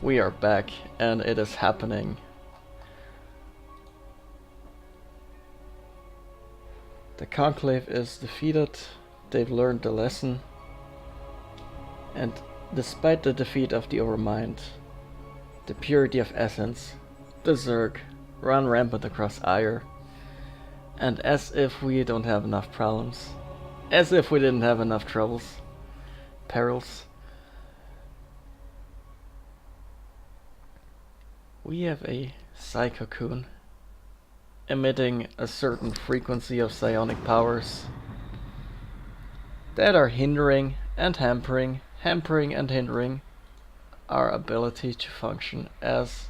We are back, and it is happening. The Conclave is defeated, they've learned the lesson, and despite the defeat of the Overmind, the purity of essence, the Zerg, run rampant across Ire, and as if we don't have enough problems, as if we didn't have enough troubles, perils, we have a Psychocoon emitting a certain frequency of psionic powers that are hindering and hampering and hindering our ability to function as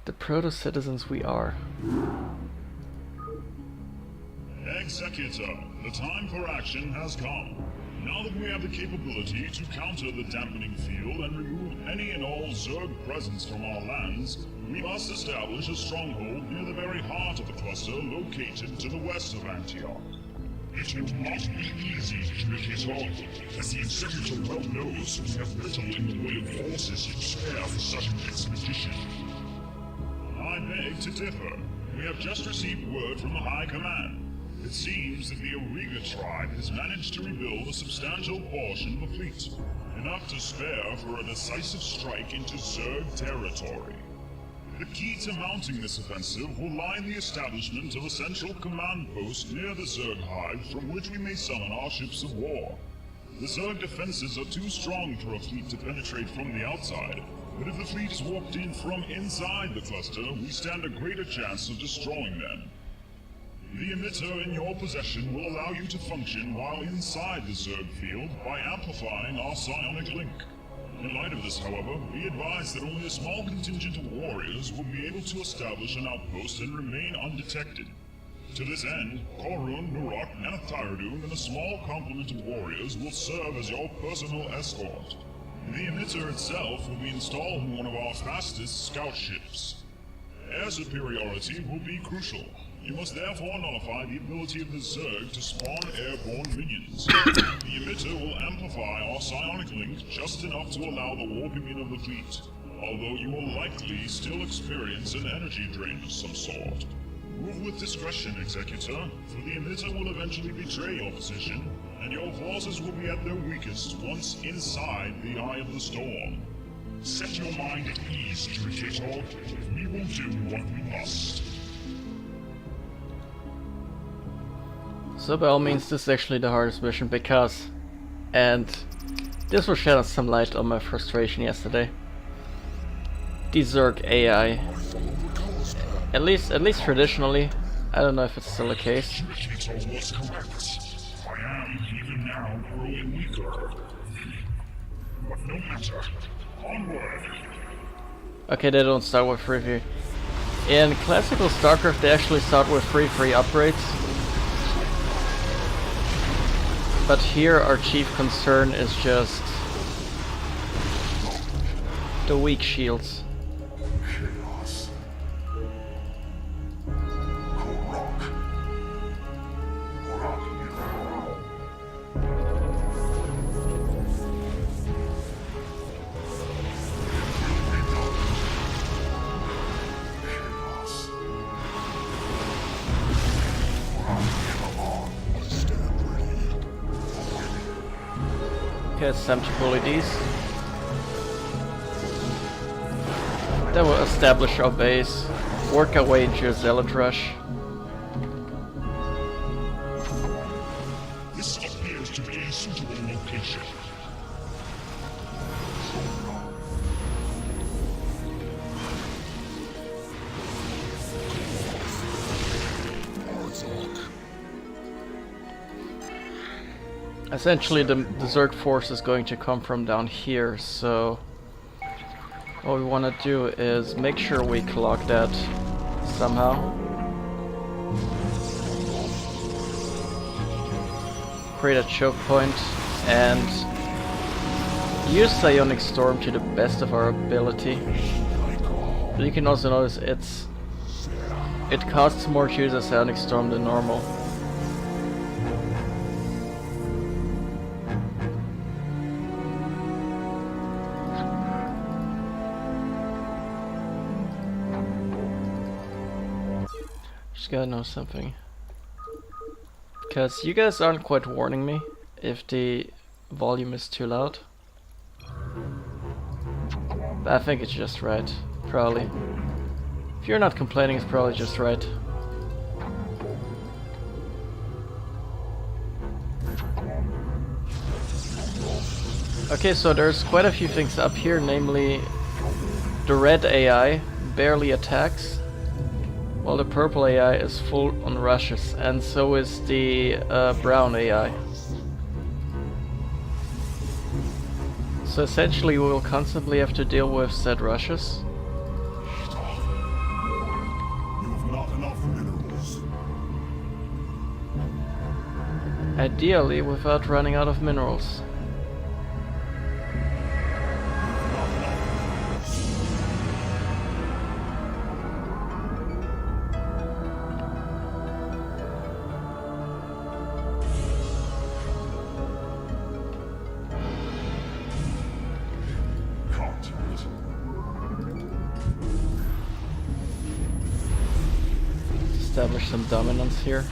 the proto-citizens we are. Executor, the time for action has come. Now that we have the capability to counter the dampening field and remove any and all Zerg presence from our lands, we must establish a stronghold near the very heart of the cluster located to the west of Antioch. It will not be easy to make it all, as the Executor well knows we have little in the way of forces to spare for such an expedition. I beg to differ. We have just received word from the High Command. It seems that the Auriga tribe has managed to rebuild a substantial portion of the fleet, enough to spare for a decisive strike into Zerg territory. The key to mounting this offensive will lie in the establishment of a central command post near the Zerg hive from which we may summon our ships of war. The Zerg defenses are too strong for a fleet to penetrate from the outside, but if the fleet is walked in from inside the cluster, we stand a greater chance of destroying them. The emitter in your possession will allow you to function while inside the Zerg field by amplifying our psionic link. In light of this, however, be advised that only a small contingent of warriors will be able to establish an outpost and remain undetected. To this end, Korun, Nurak, and Athiradun and a small complement of warriors will serve as your personal escort. The emitter itself will be installed in one of our fastest scout ships. Air superiority will be crucial. You must therefore nullify the ability of the Zerg to spawn airborne minions. The emitter will amplify our psionic link just enough to allow the warping in of the fleet, although you will likely still experience an energy drain of some sort. Move with discretion, Executor, for the emitter will eventually betray your position, and your forces will be at their weakest once inside the Eye of the Storm. Set your mind at ease, Tricator. We will do what we must. So by all means, this is actually the hardest mission because, and this will shed some light on my frustration yesterday. The Zerg AI, at least traditionally, I don't know if it's still the case. Tricator was correct. I am even now growing weaker. But no matter. Onward. Okay, they don't start with free. In classical StarCraft, they actually start with free upgrades. But here our chief concern is just the weak shields. Okay, it's time to bully these. Then we'll establish our base, work our way into a Zealot Rush. This appears to be a suitable location. Essentially, the Zerg force is going to come from down here, so what we want to do is make sure we clock that somehow. Create a choke point and use Psionic Storm to the best of our ability. But you can also notice it costs more to use a Psionic Storm than normal. Just gotta know something. Because you guys aren't quite warning me if the volume is too loud. But I think it's just right, probably. If you're not complaining, it's probably just right. Okay, so there's quite a few things up here, namely the red AI barely attacks, while the purple AI is full on rushes, and so is the brown AI. So essentially we will constantly have to deal with said rushes. You have not enough minerals. Ideally without running out of minerals. Establish some dominance here.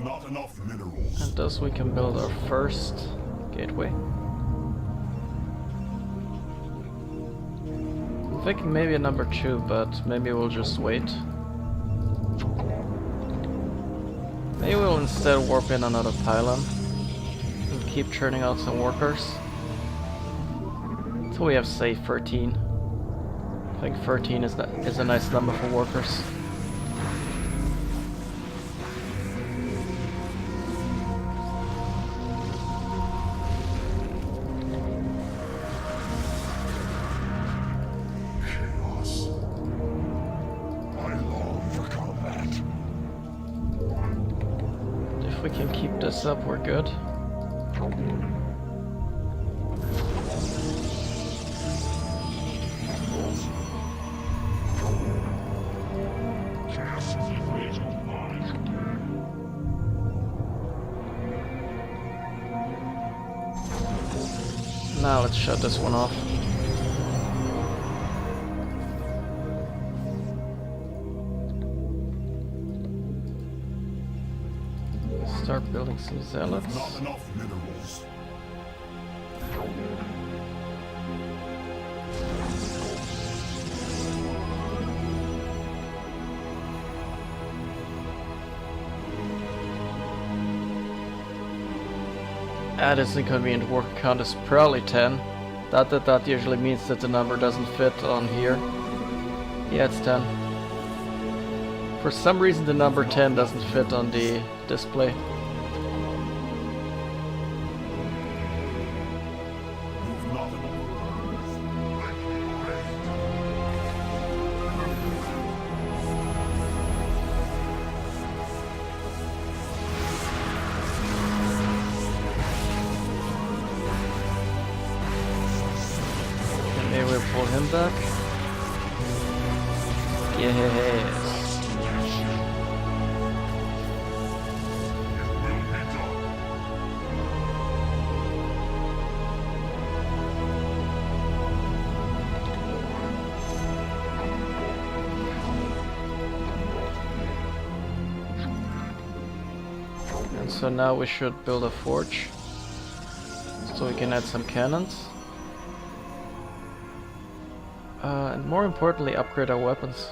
Not enough minerals. And thus we can build our first gateway. I'm thinking maybe a number 2, but maybe we'll just wait. Maybe we'll instead warp in another pylon and keep churning out some workers. So we have, say, 13. I think 13 is a nice number for workers. If we can keep this up, we're good. Now let's shut this one off. Start building some zealots. Not enough minerals. This inconvenient worker count is probably 10. That usually means that the number doesn't fit on here. Yeah, it's 10. For some reason the number 10 doesn't fit on the display. Maybe we'll pull him back. Yes. And so now we should build a forge so we can add some cannons. And more importantly, upgrade our weapons.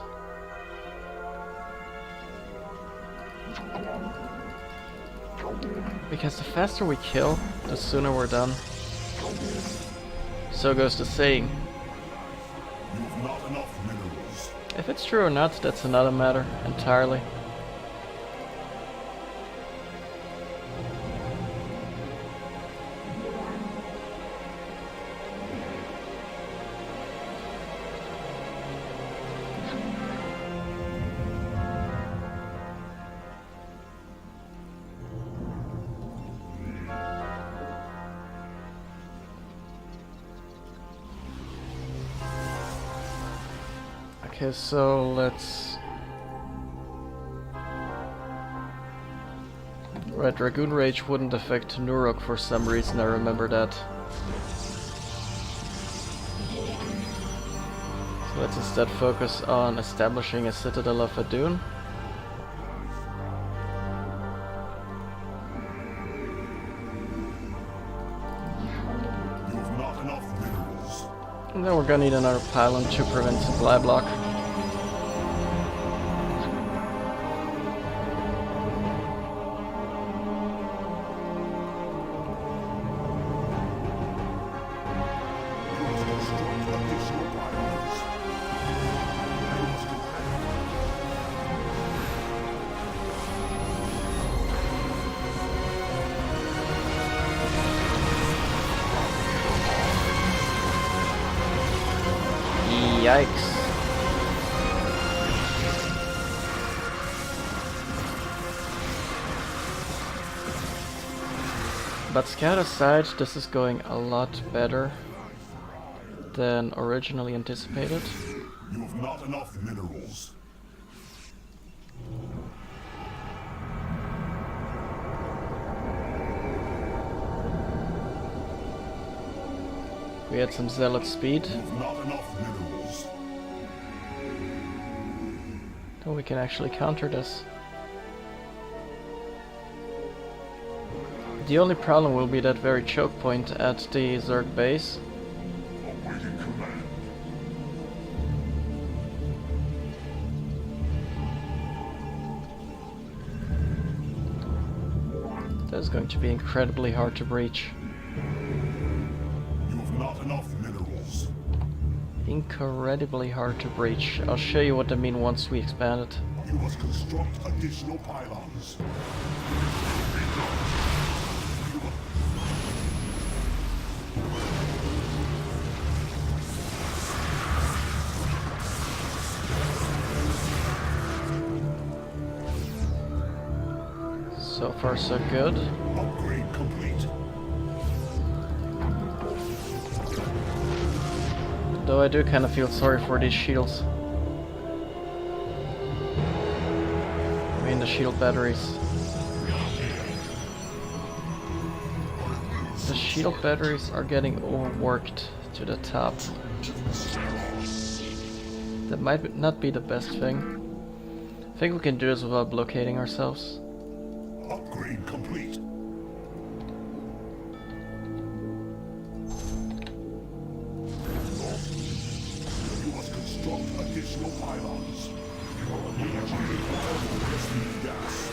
Because the faster we kill, the sooner we're done. So goes the saying. You've not enough minerals. If it's true or not, that's another matter entirely. Okay, so let's... Right, Dragoon Rage wouldn't affect Nurok for some reason, I remember that. So let's instead focus on establishing a Citadel of Adun. And then we're gonna need another pylon to prevent supply block. Yikes. But scout aside, this is going a lot better than originally anticipated. You have not enough minerals. We had some zealot speed. You have not enough minerals. Then we can actually counter this. The only problem will be that very choke point at the Zerg base. Awaiting command. That is going to be incredibly hard to breach. You have not enough minerals. Incredibly hard to breach. I'll show you what I mean once we expand it. You must construct additional pylons. So far so good. Upgrade complete. Though I do kind of feel sorry for these shields. I mean the shield batteries. The shield batteries are getting overworked to the top. That might not be the best thing. I think we can do this without blockading ourselves. Upgrade complete. You must construct additional pylons. You require more rescue gas.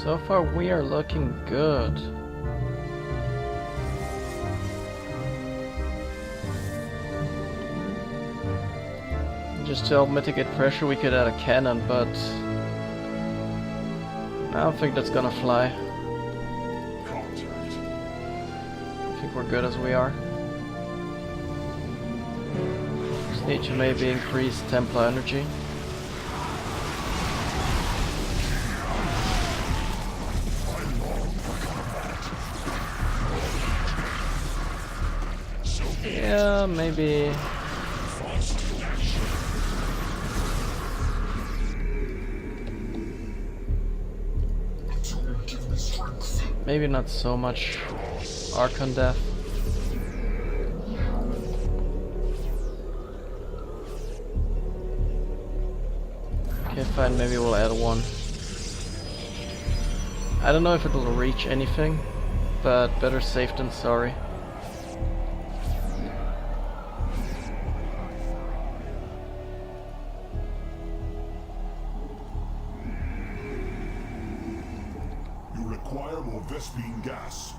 So far we are looking good. Just to help mitigate pressure we could add a cannon, but I don't think that's gonna fly. I think we're good as we are. Just need to maybe increase Templar energy. Yeah, maybe. Maybe not so much Archon Death. Okay, fine, maybe we'll add one. I don't know if it'll reach anything, but better safe than sorry. Gas.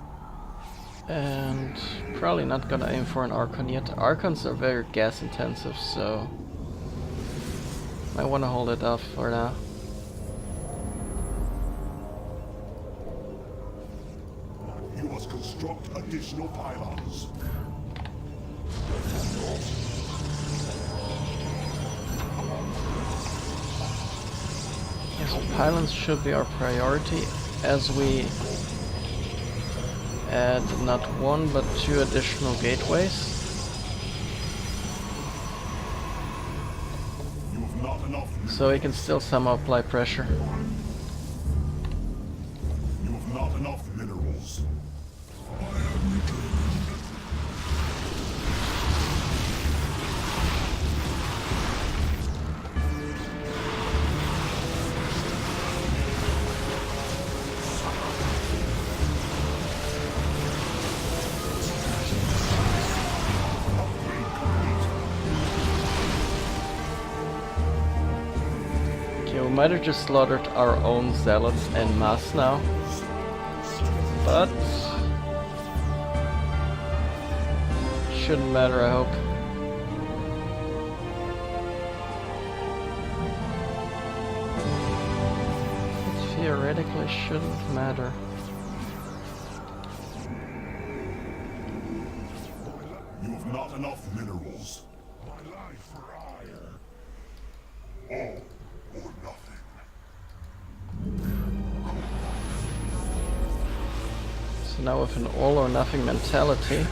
And probably not gonna aim for an Archon yet. Archons are very gas intensive, so might wanna hold it off for now. You must construct additional pylons. Yes, pylons should be our priority as we add not one but 2 additional gateways. You have not enough. So we can still somehow apply pressure. You have not enough minerals. Okay, we might have just slaughtered our own zealots en masse now. But shouldn't matter, I hope. It theoretically shouldn't matter. You have not enough minerals. My life for hire. All or nothing. So now with an all or nothing mentality,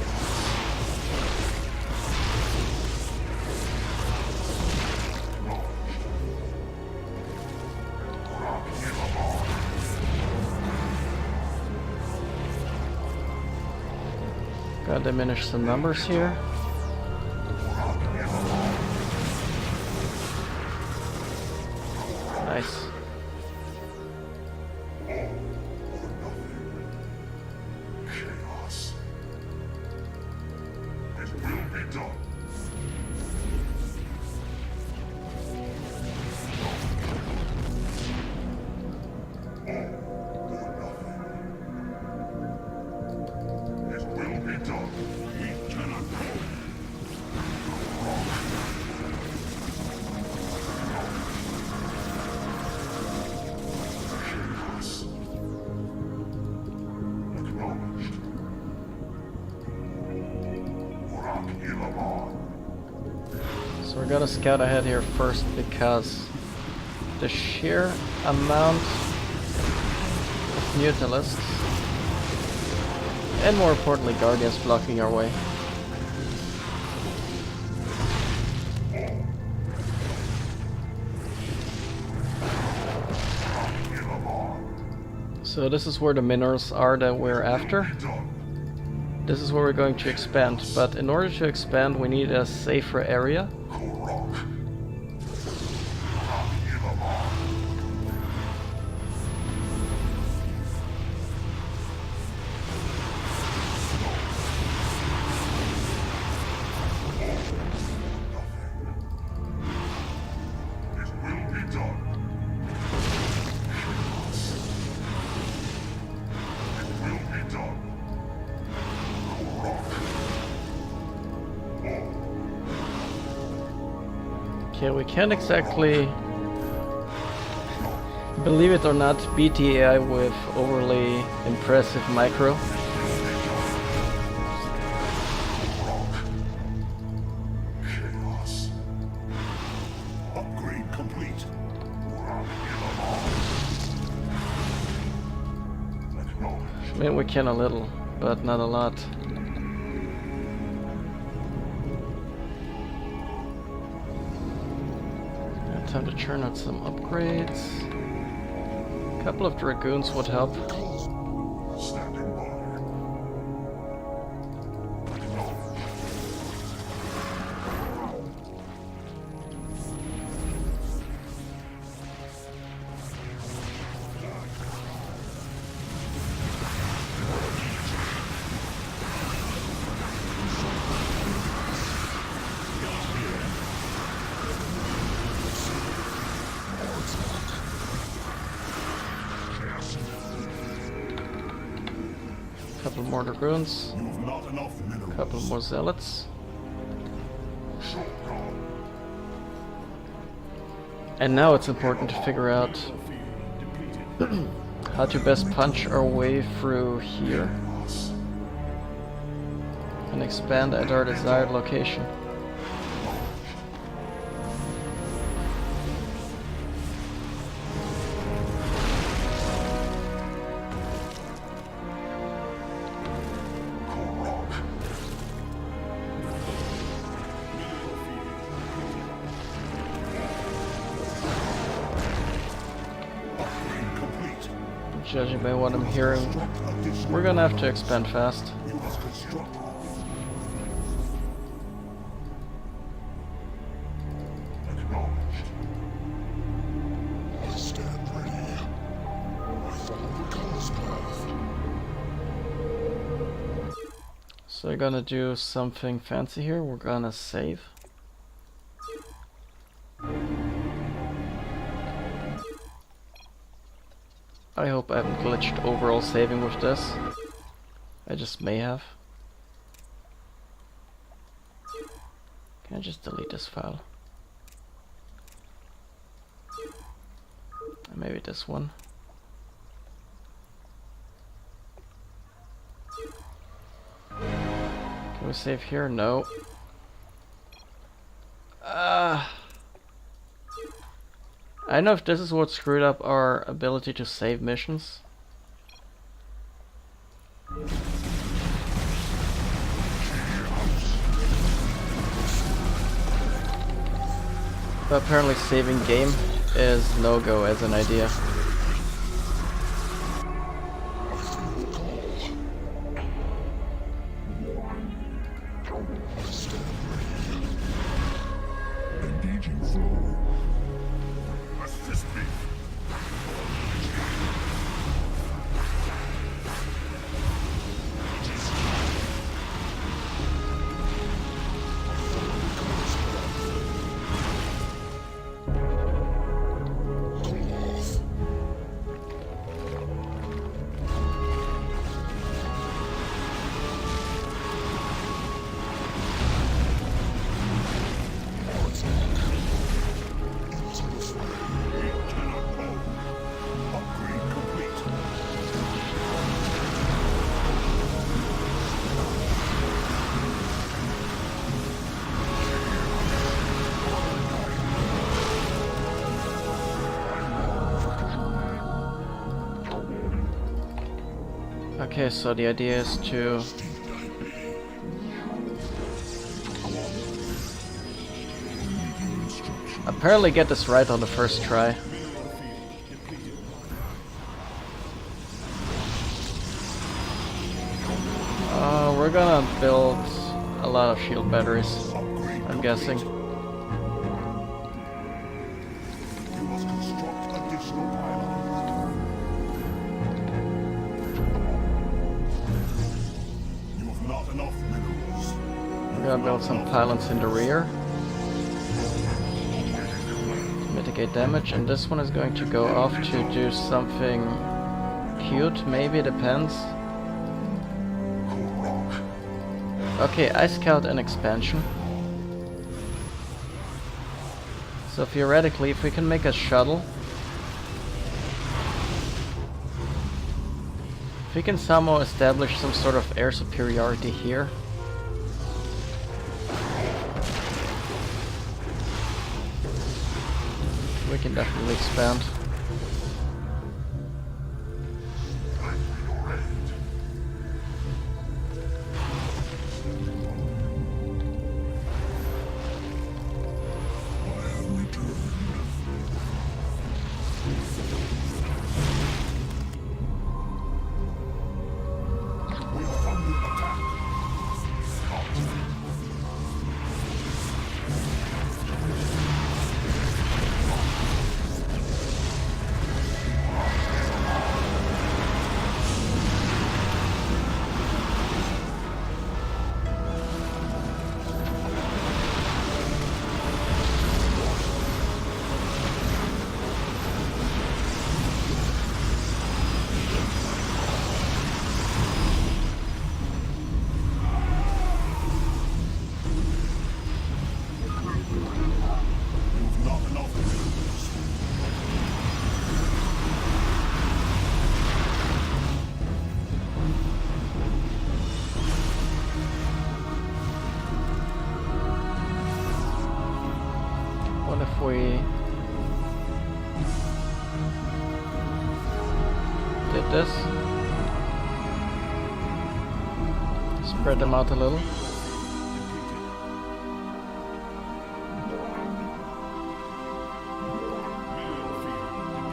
gotta diminish the numbers here. Nice. Chaos. It will be done. It will be done. We cannot go. Chaos. Acknowledged. So we're gonna scout ahead here first because the sheer amount of Mutalisks and more importantly Guardians blocking our way. So this is where the minerals are that we're after. This is where we're going to expand, but in order to expand we need a safer area. Okay, we can't exactly, believe it or not, beat the AI with overly impressive micro. Chaos. Upgrade complete. I mean, we can a little, but not a lot. Time to churn out some upgrades. A couple of Dragoons would help. Standing by. Couple more Dragoons. You have not enough minerals. Couple more Zealots. And now it's important to figure out how to best punch our way through here. and expand at our desired location. Judging by what I'm hearing, we're gonna have to expand fast. So we're gonna do something fancy here. We're gonna save. I hope I haven't glitched overall saving with this. I just may have. Can I just delete this file? And maybe this one. Can we save here? No. I don't know if this is what screwed up our ability to save missions. But apparently saving game is no-go as an idea. Okay, so the idea is to apparently get this right on the first try. We're gonna build a lot of shield batteries, I'm guessing. We're gonna build some pylons in the rear to mitigate damage, and this one is going to go off to do something cute, maybe, depends. Okay, I scout an expansion. So theoretically, if we can make a shuttle, if we can somehow establish some sort of air superiority here, we can definitely expand. Spread them out a little.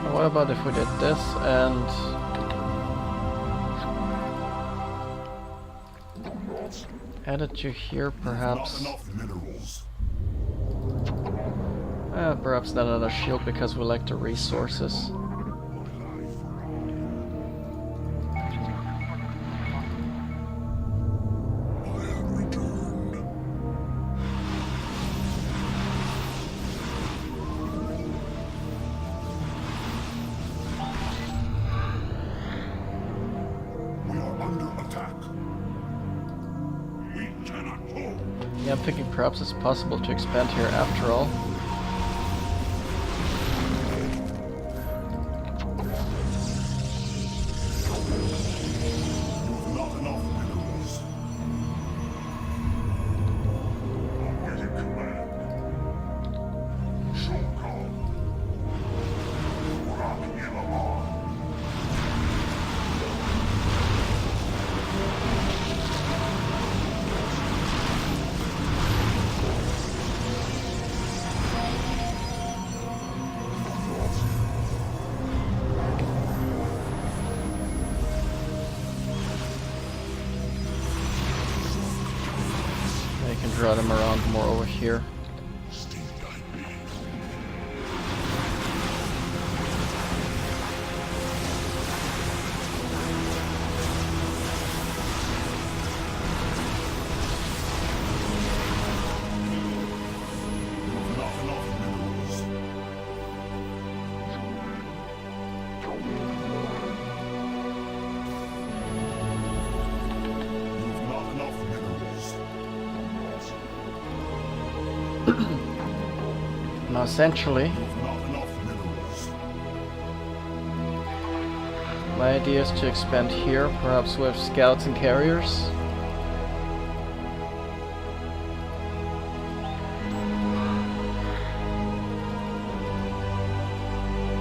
Now what about if we did this and add it to here, perhaps? Perhaps not another shield because we like the resources. Yeah, I'm thinking perhaps it's possible to expand here after all. Draw them around more over here. Now essentially, my idea is to expand here, perhaps with scouts and carriers.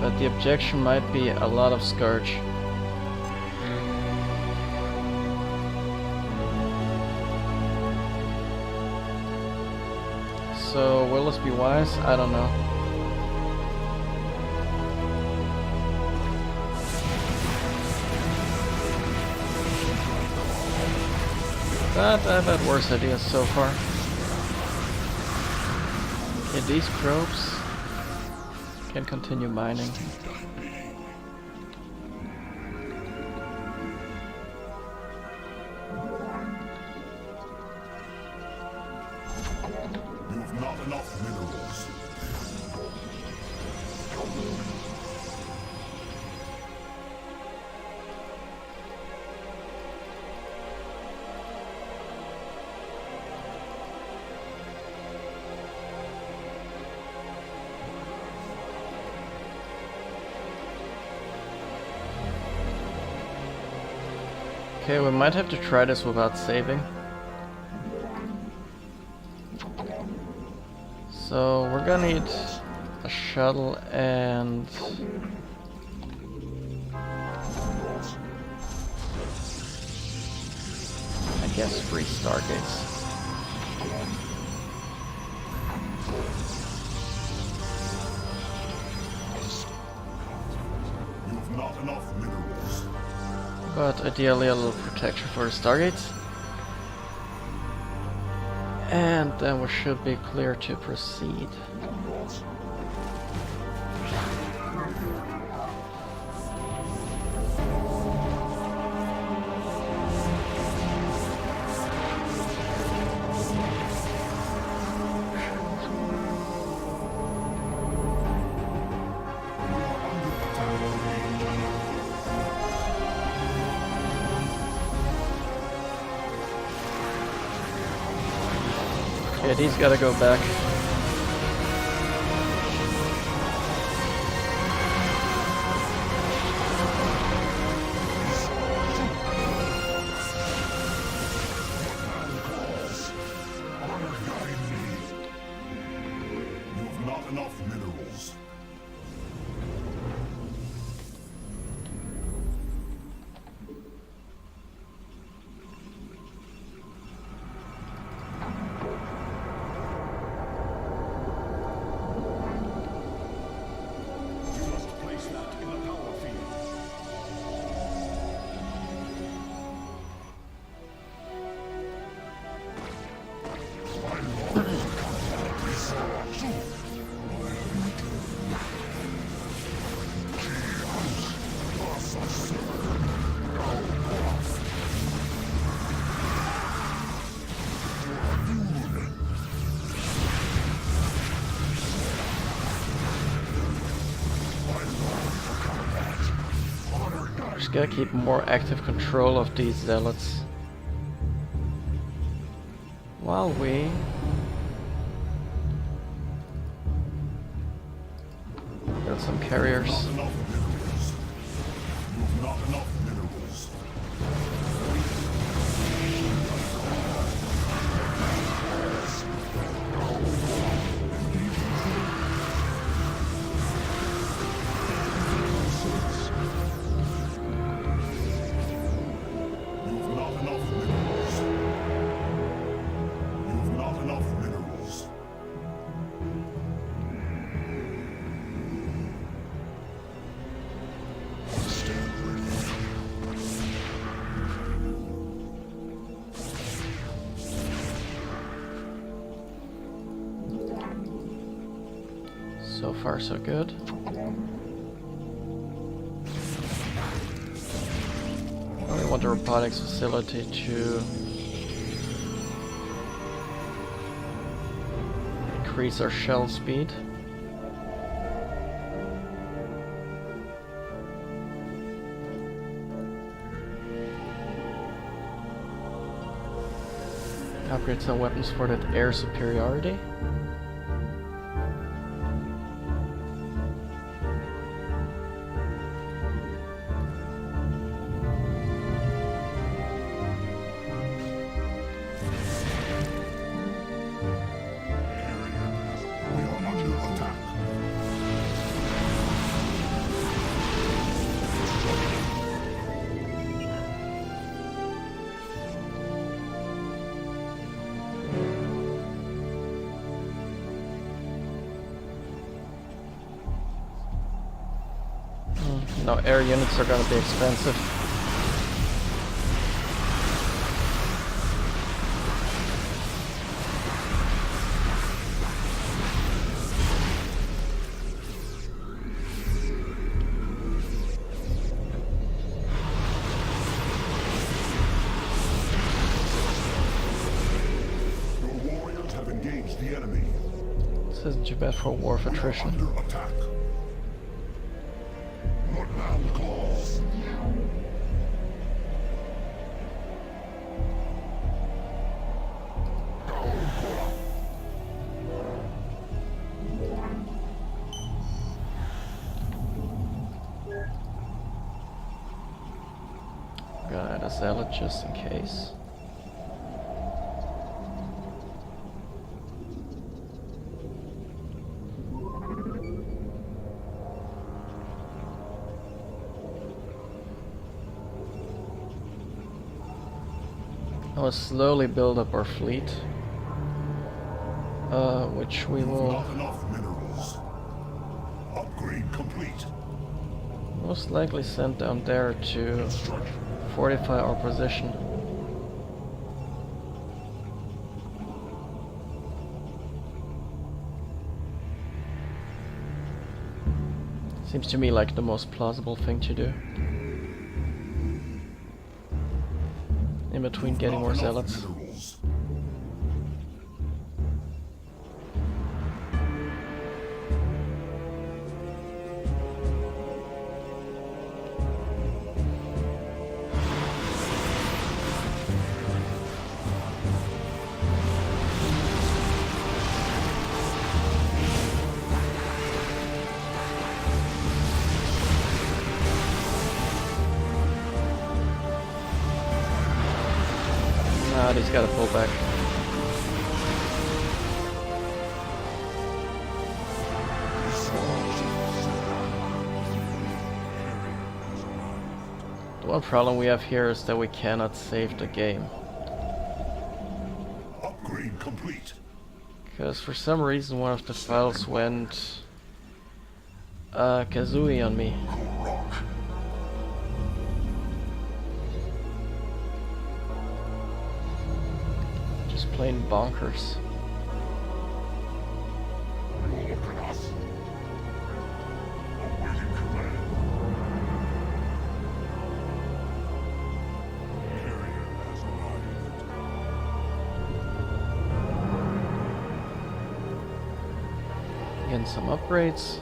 But the objection might be a lot of Scourge. So, will this be wise? I don't know. But I've had worse ideas so far. Okay, these probes can continue mining. Okay, we might have to try this without saving. So we're gonna need a shuttle and I guess 3 stargates. But ideally a little protection for the stargates. And then we should be clear to proceed. Yeah, these gotta go back. just gotta keep more active control of these zealots. While we got some carriers. Not enough minerals. So far, so good. We want the robotics facility to increase our shell speed. Upgrade some weapons for that air superiority. No, air units are gonna be expensive. Your warriors have engaged the enemy. This isn't too bad for a war of attrition. Under attack. Bloodbound calls. Gotta add a zealot just in case. I will slowly build up our fleet, which we will Not enough minerals. Upgrade complete. most likely send down there to fortify our position. Seems to me like the most plausible thing to do. In between getting more zealots. Minerals. Nah, he's gotta pull back. The one problem we have here is that we cannot save the game. Upgrade complete. Because for some reason one of the files went kazooie on me. Just plain bonkers. Look at us. Awaiting command. Carrier has arrived. Getting some upgrades.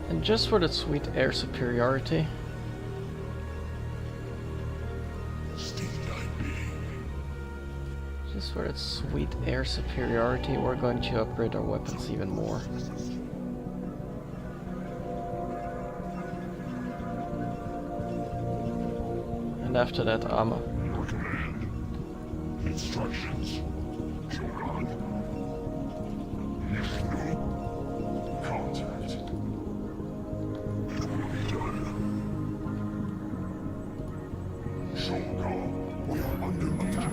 And And just for the sweet air superiority, we're going to upgrade our weapons even more. And after that, armor. Your command. Instructions. Shogun. Contact. It will be done. Shogun, we are under attack.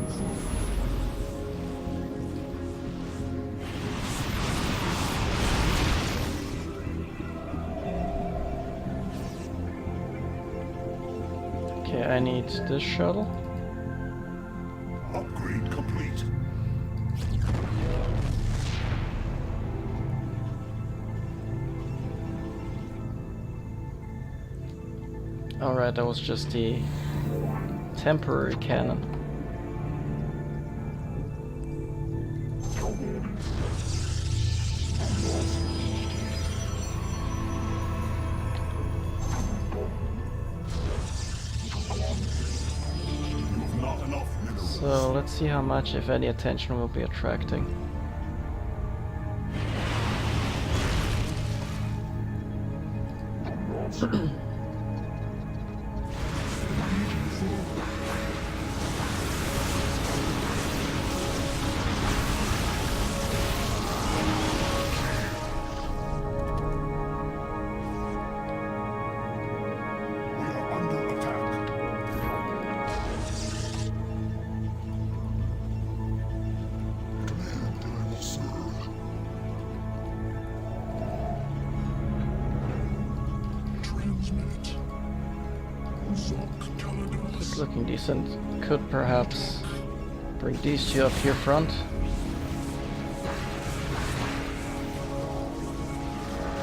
Okay, I need this shuttle. Upgrade complete. Alright, that was just the temporary cannon. So let's see how much, if any, attention we'll be attracting. It's looking decent. Could perhaps bring these two up here front.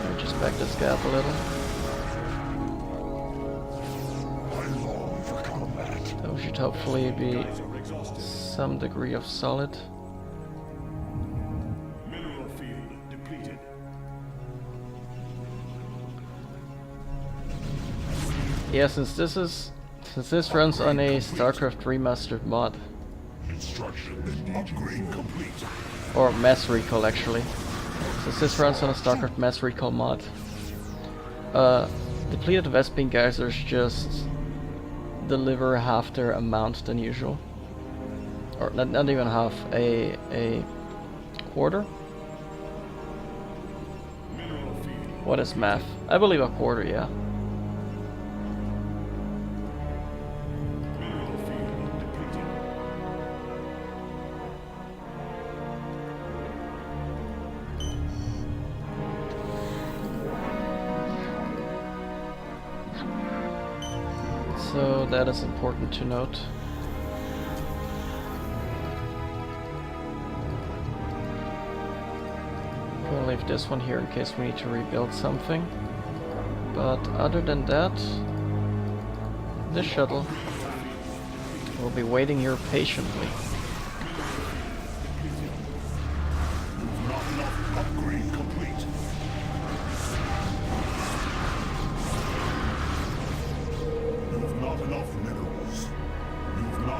Or just back this guy up a little. That should hopefully be some degree of solid. Mineral field depleted. Yeah, since this runs on a StarCraft Remastered mod. Instruction. Upgrade complete. Or Mass Recall actually. Since this runs on a StarCraft Mass Recall mod. Depleted Vespene Geysers just deliver half their amount than usual. Or not even half, a quarter? What is math? I believe a quarter, yeah. So that is important to note. We'll leave this one here in case we need to rebuild something. But other than that, this shuttle will be waiting here patiently. Upgrade complete. Not enough minerals.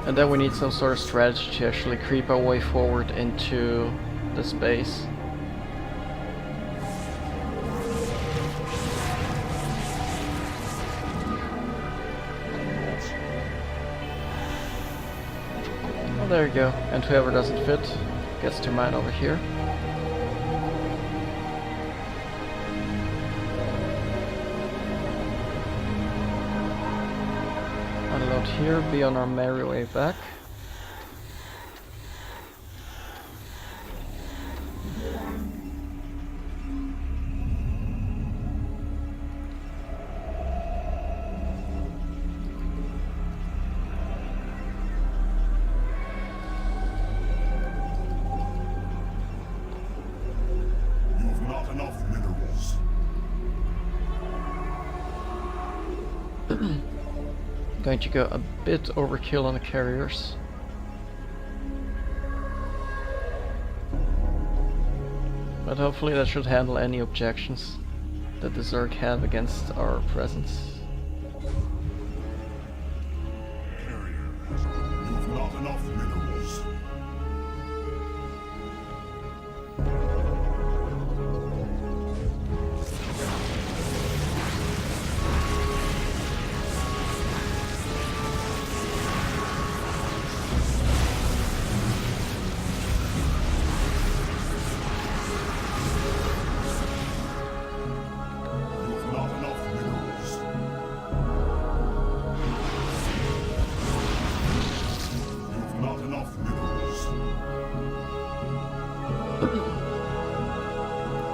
And then we need some sort of strategy to actually creep our way forward into the space. Well, there you go. And whoever doesn't fit gets to mine over here. Unload here, be on our merry way back. You've not enough minerals. Going to go a bit overkill on the carriers. But hopefully that should handle any objections. that the Zerg have against our presence. You've not enough minerals.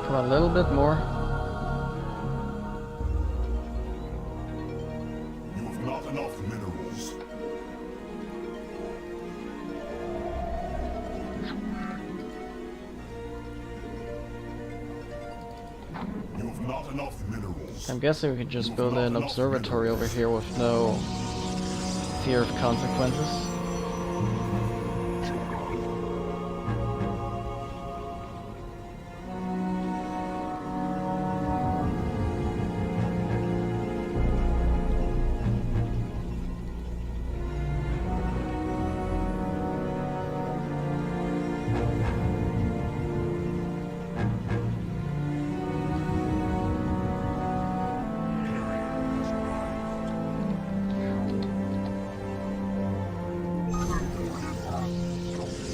Come on, a little bit more. You have not enough minerals. You have not enough minerals. I'm guessing we can just build an observatory over here with no fear of consequences.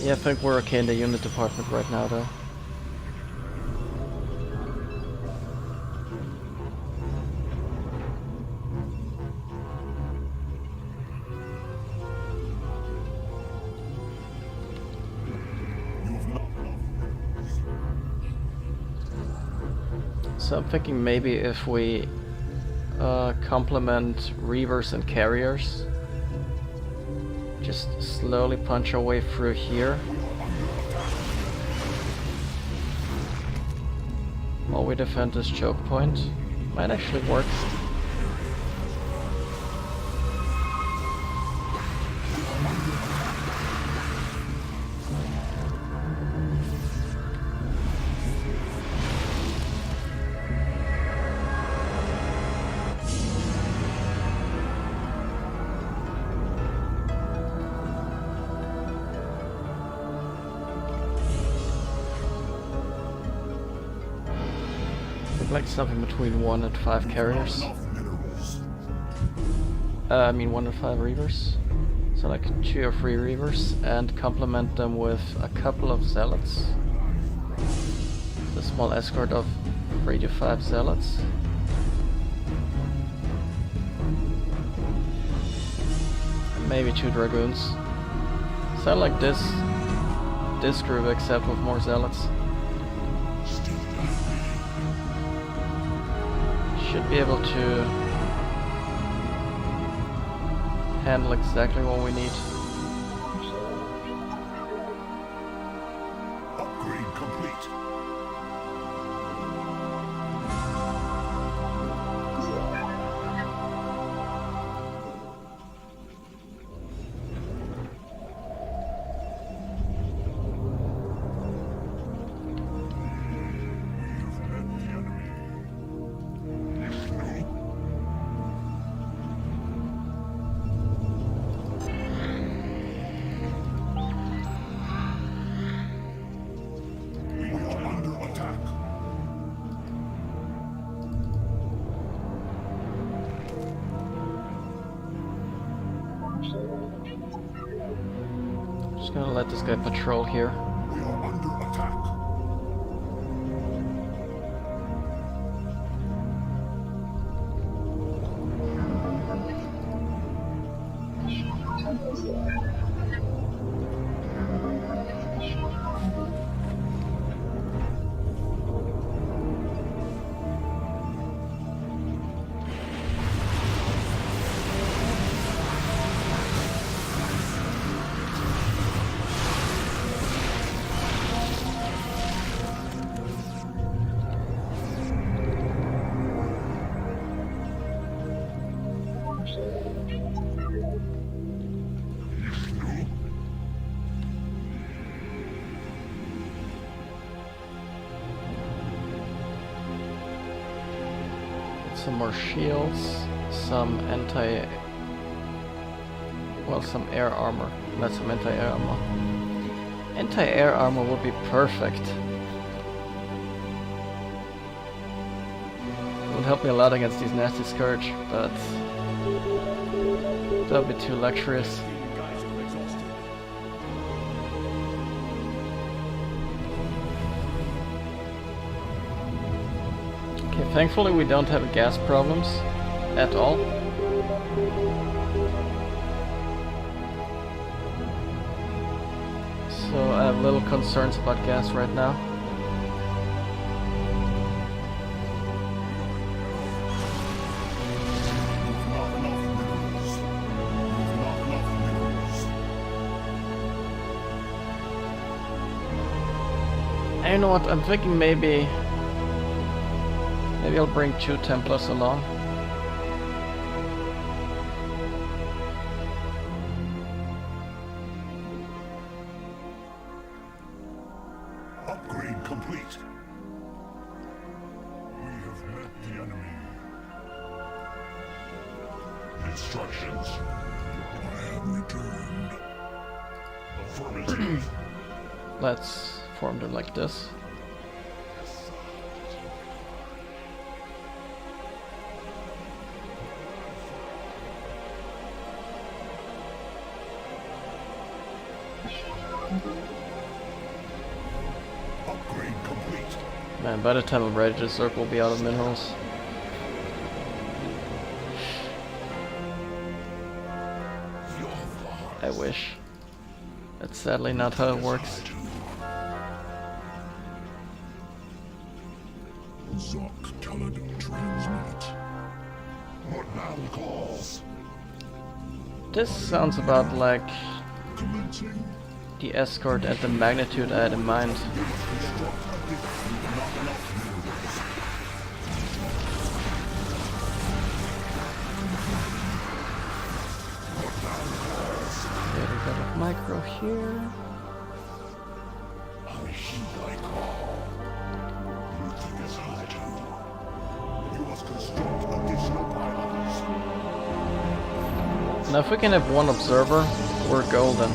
Yeah, I think we're okay in the unit department right now, though. So I'm thinking maybe if we complement Reavers and Carriers, just slowly punch our way through here while we defend this choke point. Might actually work. Like something between 1 and 5 carriers. I mean 1 and 5 reavers. So like 2 or 3 reavers, and complement them with a couple of zealots. A small escort of 3 to 5 zealots. And maybe 2 dragoons. Sound like this group, except with more zealots. Should be able to handle exactly what we need. Upgrade complete. Just gonna let this guy patrol here. We are under attack. some more shields, some some air armor. Not some anti-air armor. Anti-air armor would be perfect. It would help me a lot against these nasty Scourge, but that would be too luxurious. Okay, thankfully we don't have gas problems at all. So I have little concerns about gas right now. And you know what, I'm thinking maybe I'll bring 2 Templars along. Upgrade complete. We have met the enemy. Instructions. I have returned. Affirmative. Let's form them like this. Upgrade complete. Man, by the time I'm ready to circle, we'll be out of minerals. I wish. That's sadly not how it works. What now calls? This sounds about like the escort at the magnitude I had in mind. Okay, we got a micro here. I heed thy call. Looting is high too. You must construct additional pylons. Now if we can have one observer, we're golden.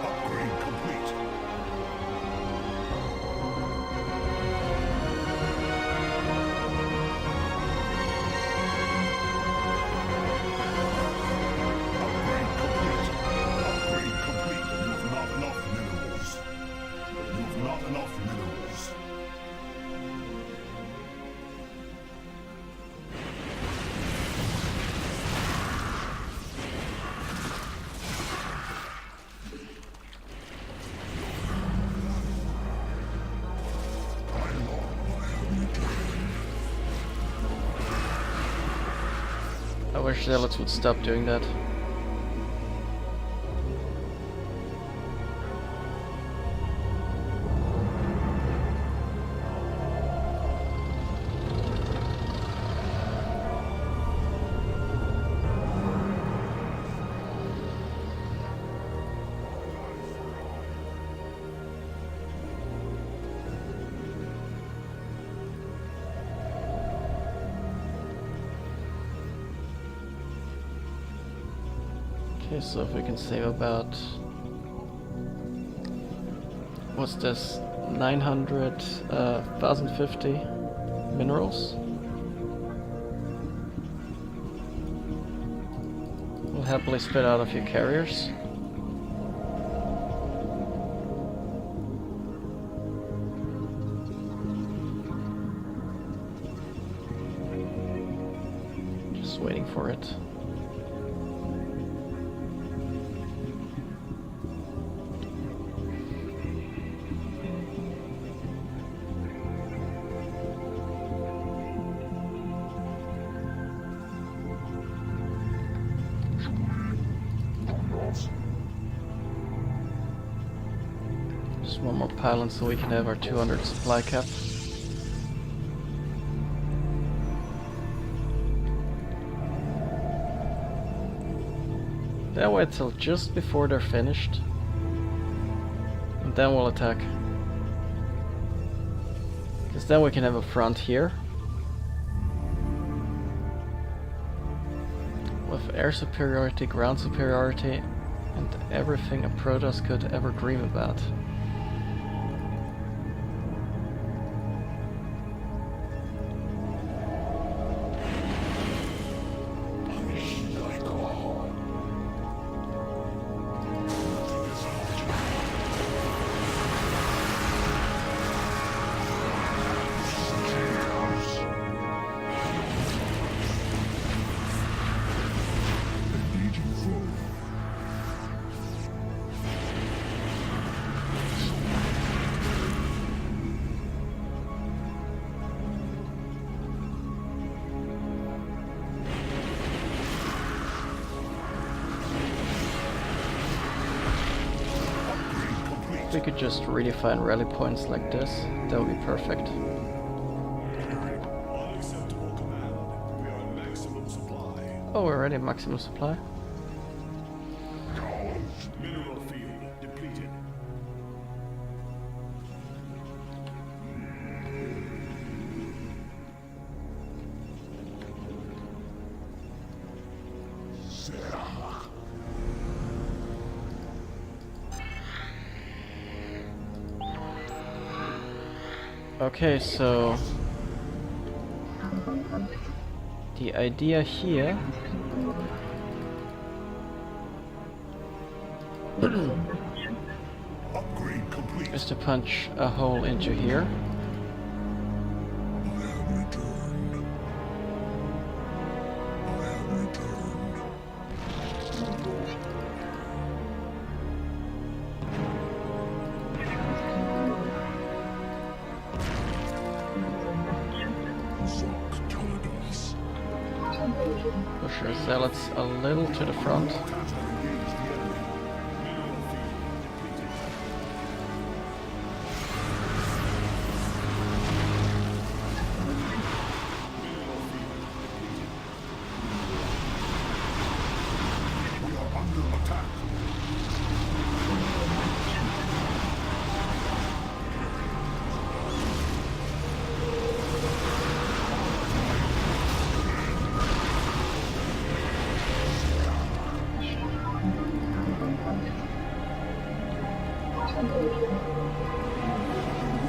Upgrade complete. Upgrade complete. Upgrade complete. You've not enough minerals. You've not enough minerals. I wish Zealots would stop doing that. Okay, so if we can save about... what's this? 1,050 minerals? We'll happily spit out a few carriers. Just waiting for it. Just one more pylon so we can have our 200 supply cap. Then wait till just before they're finished. And then we'll attack. Because then we can have a front here. With air superiority, ground superiority, and everything a Protoss could ever dream about. We could just redefine rally points like this. That would be perfect. Unacceptable command. We are at maximum supply. Oh, we're already at maximum supply. Mineral field depleted. Okay, so the idea here Upgrade complete. is to punch a hole into here. Push our zealots a little to the front.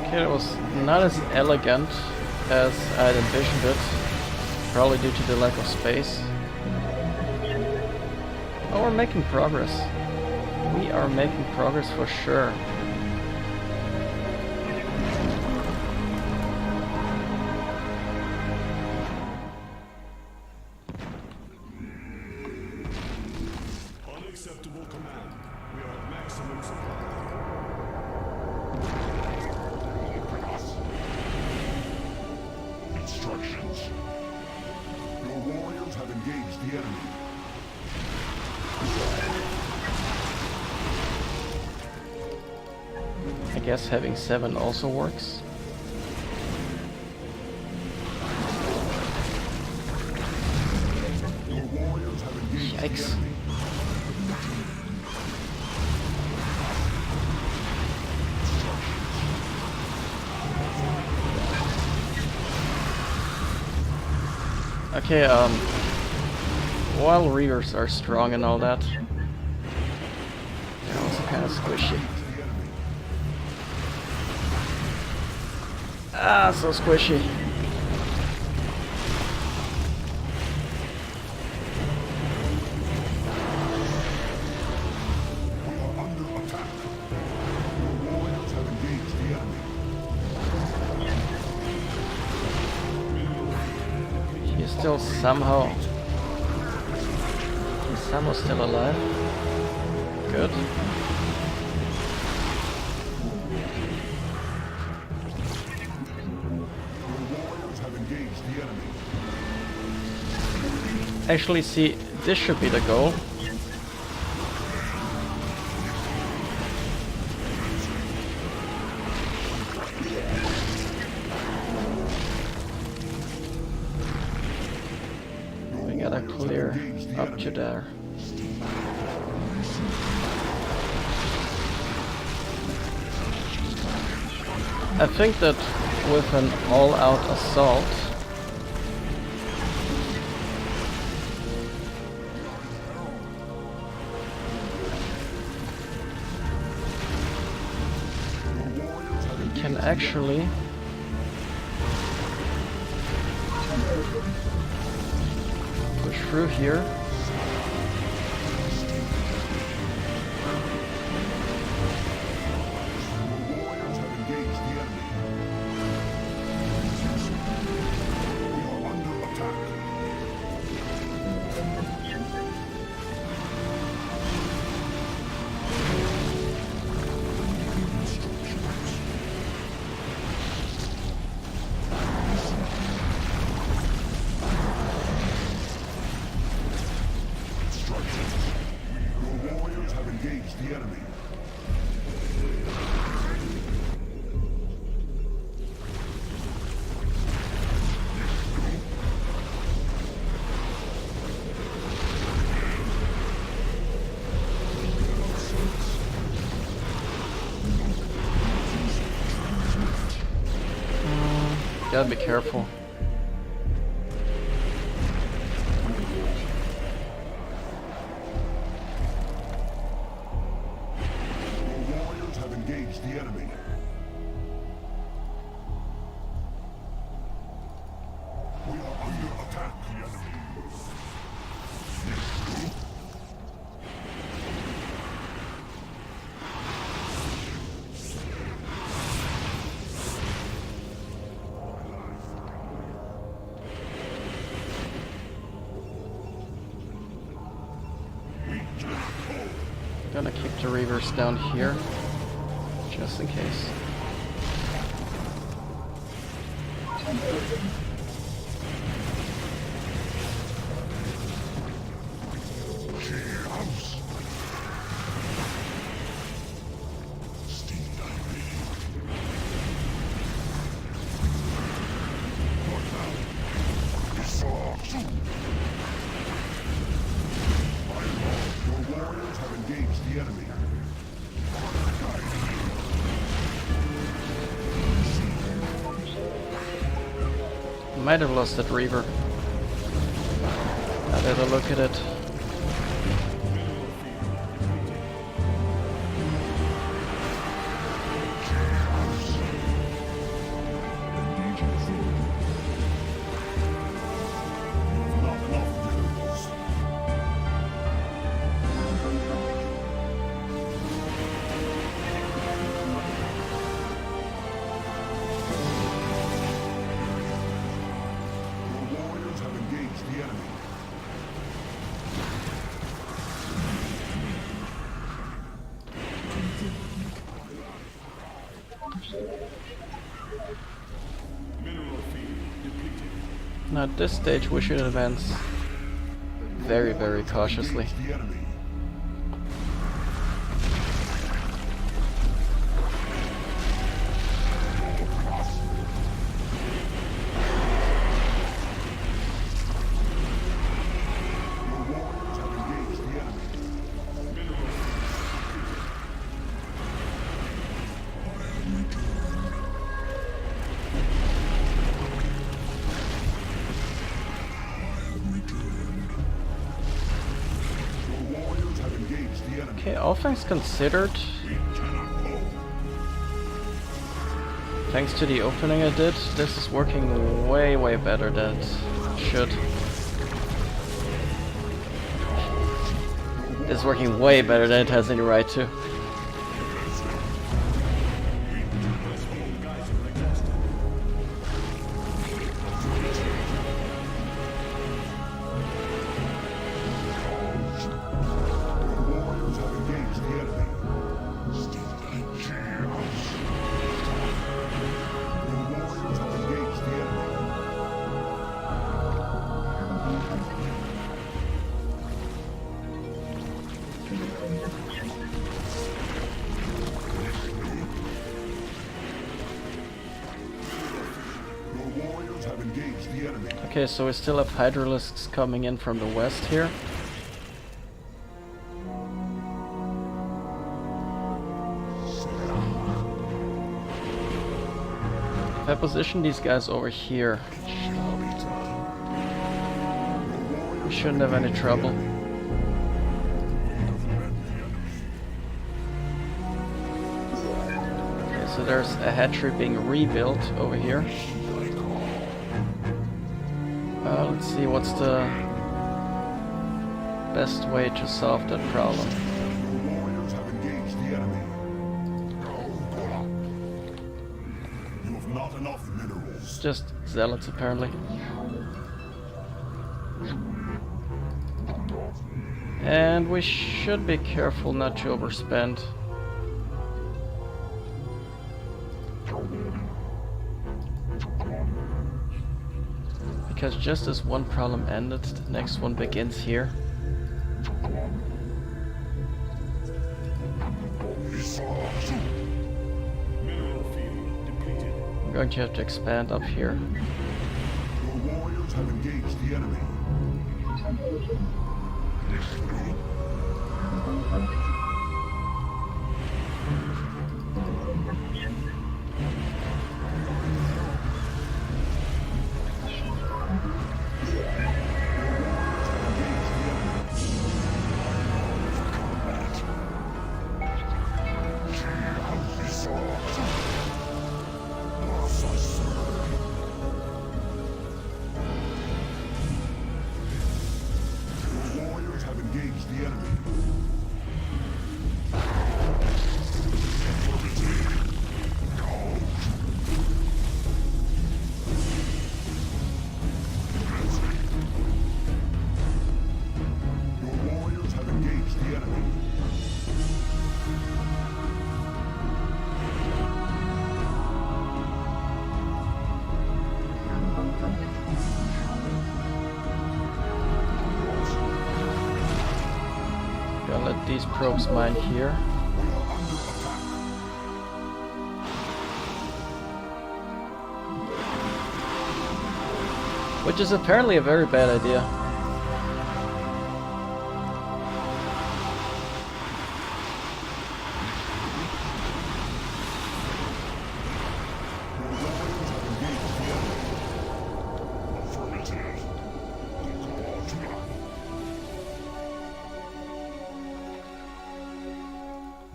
Okay, it was not as elegant as I'd envisioned it, probably due to the lack of space. Oh, we're making progress. We are making progress for sure. Unacceptable command. We are at maximum supply. Instructions. Your warriors have engaged the enemy. I guess having 7 also works. Your warriors have engaged the Yikes. enemy. Okay, while readers are strong and all that, they're also kind of squishy. Ah, so squishy. We are under attack. Your warriors have engaged the enemy. He's still somehow still alive. Good. Your warriors have engaged the enemy. Actually, see, this should be the goal. We gotta clear up to there. I think that with an all-out assault, we can actually push through here. Gotta be careful. Your warriors have engaged the enemy. We are under attack, the enemy. Gonna keep the reavers down here, just in case. Might have lost that reaver. I better look at it. Now at this stage we should advance very, very cautiously. Okay, all things considered, thanks to the opening I did, this is working way, way better than it should. It's working way better than it has any right to. Okay, so we still have Hydralisks coming in from the west here. If I position these guys over here, we shouldn't have any trouble. Okay, so there's a hatchery being rebuilt over here. Let's see what's the best way to solve that problem. Your warriors have engaged the enemy. You have not enough minerals. Just zealots, apparently. And we should be careful not to overspend. Because just as one problem ended, the next one begins here. I'm going to have to expand up here. Your warriors have engaged the enemy. Gonna let these probes mine here. Which is apparently a very bad idea.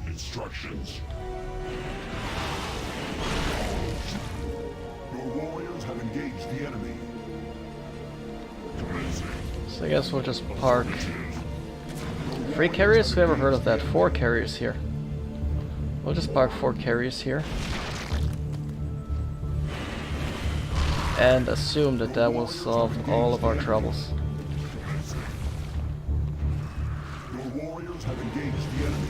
Instructions. Your warriors have engaged the enemy. So I guess we'll just park 3 carriers. Who ever heard of that? 4 carriers here. We'll just park 4 carriers here. And assume that that will solve all of our troubles. Your warriors have engaged the enemy.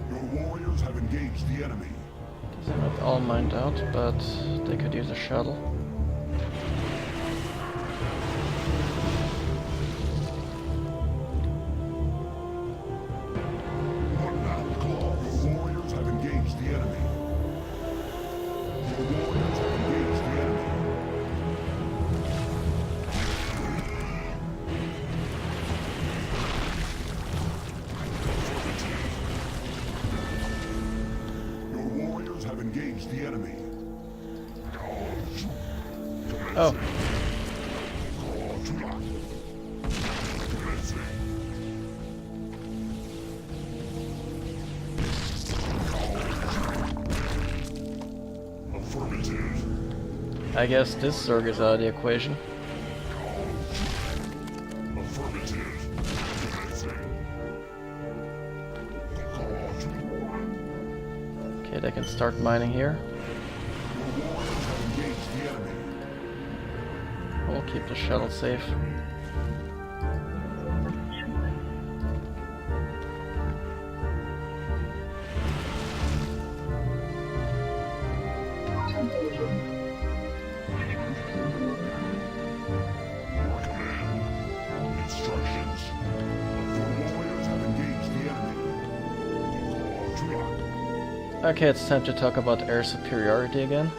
Your warriors have engaged the enemy. They're not all mined out, but they could use a shuttle. Your warriors have engaged the enemy. Your warriors have engaged the enemy. Your warriors have engaged the enemy. Oh. I guess this Zerg is out of the equation. Okay, they can start mining here. We'll keep the shuttle safe. Okay, it's time to talk about air superiority again.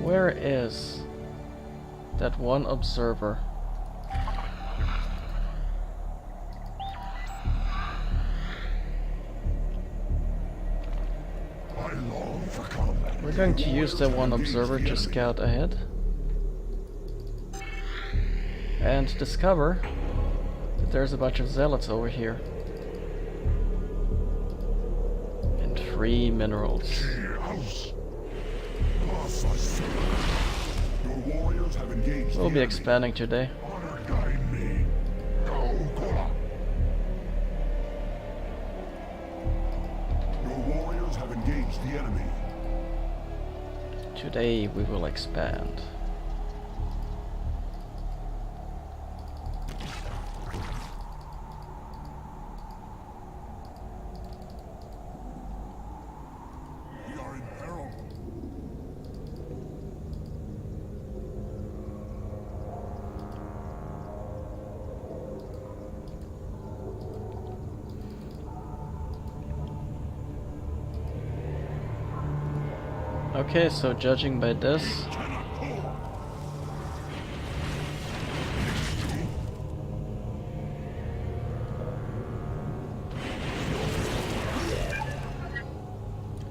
Where is that one observer? I long for combat. We're going to use that one observer to scout ahead and discover that there's a bunch of zealots over here. And free minerals. House. Your warriors have engaged. We'll be expanding today. Honor guide me. Go, Kola. Your warriors have engaged the enemy. Today we will expand. We are in peril. Okay, so judging by this,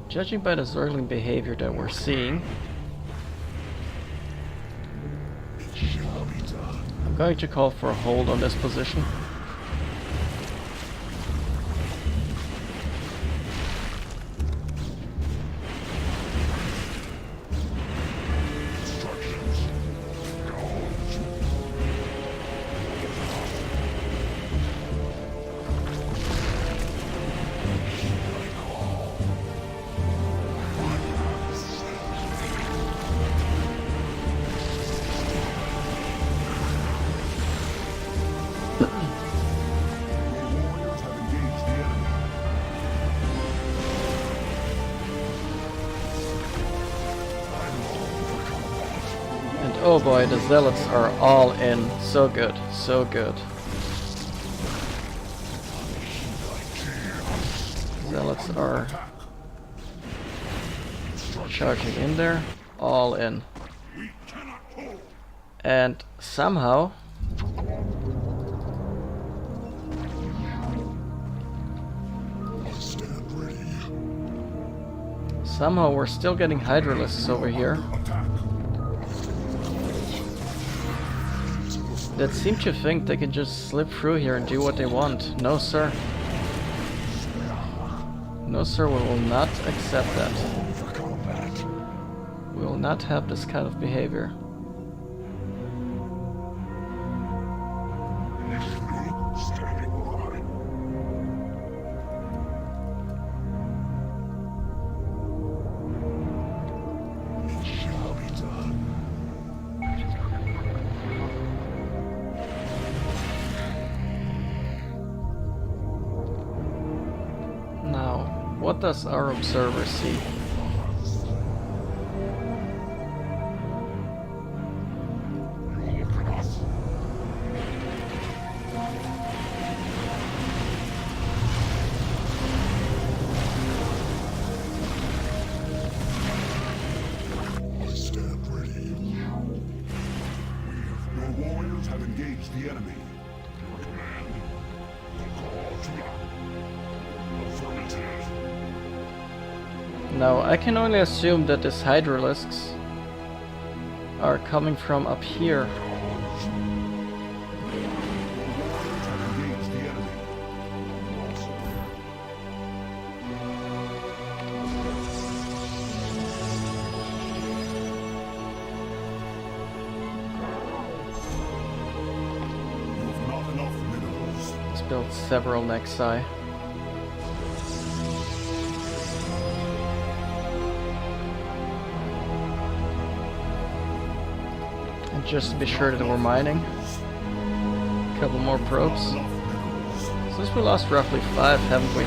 judging by the Zergling behavior that we're seeing, I'm going to call for a hold on this position. Oh boy, the zealots are all in. So good, so good. Zealots are charging in there, all in. And somehow we're still getting Hydralisks over here that seem to think they can just slip through here and do what they want. No sir. No sir, we will not accept that. We will not have this kind of behavior. What does our observer see? Stand ready. Your warriors have engaged the enemy. Your command. Affirmative. Now, I can only assume that these Hydralisks are coming from up here. Let's build several Nexi. Just to be sure that we're mining. A couple more probes. Since we lost roughly 5, haven't we?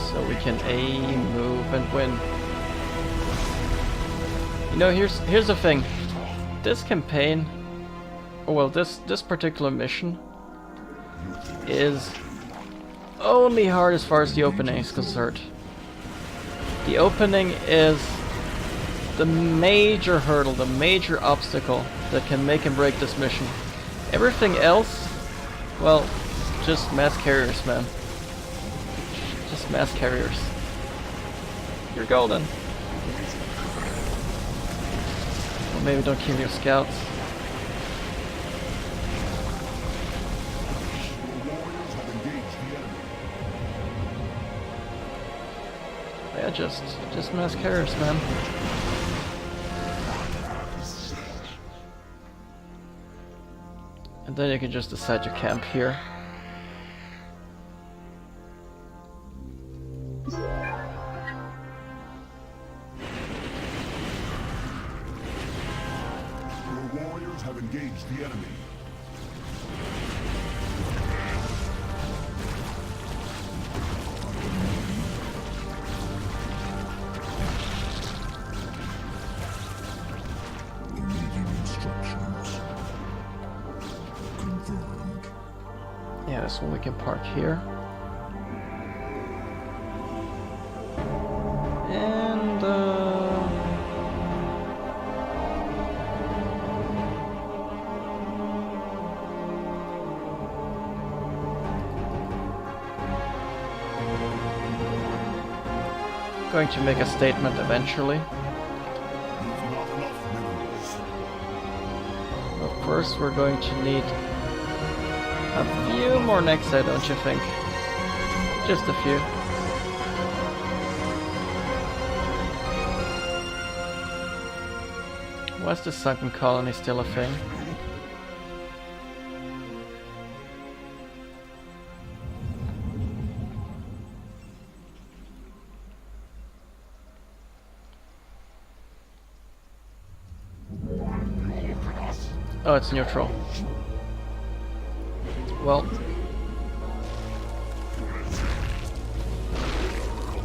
So we can aim, move, and win. You know, here's the thing. This campaign, or well, this particular mission is only hard as far as the opening is concerned. The opening is the major hurdle, the major obstacle that can make and break this mission. Everything else, well, just mass carriers, man. Just mass carriers. You're golden. Well, maybe don't kill your scouts. Yeah, just mass carriers, man. And then you can just decide to camp here. Your warriors have engaged the enemy. Yeah, so we can park here. And going to make a statement eventually. But first we're going to need a few more Nexi, don't you think? Just a few. Why is the sunken colony still a thing? Oh, it's neutral. Well,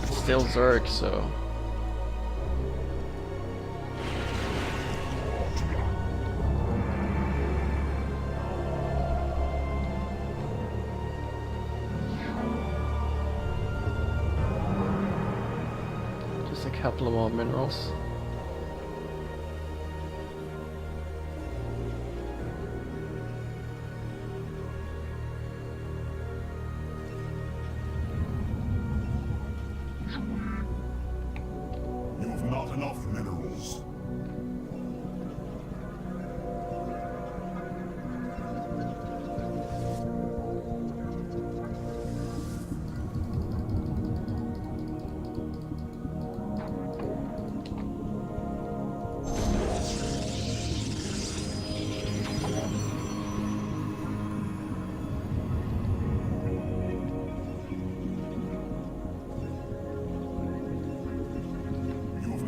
it's still Zerg, so just a couple of more minerals. Not enough minerals.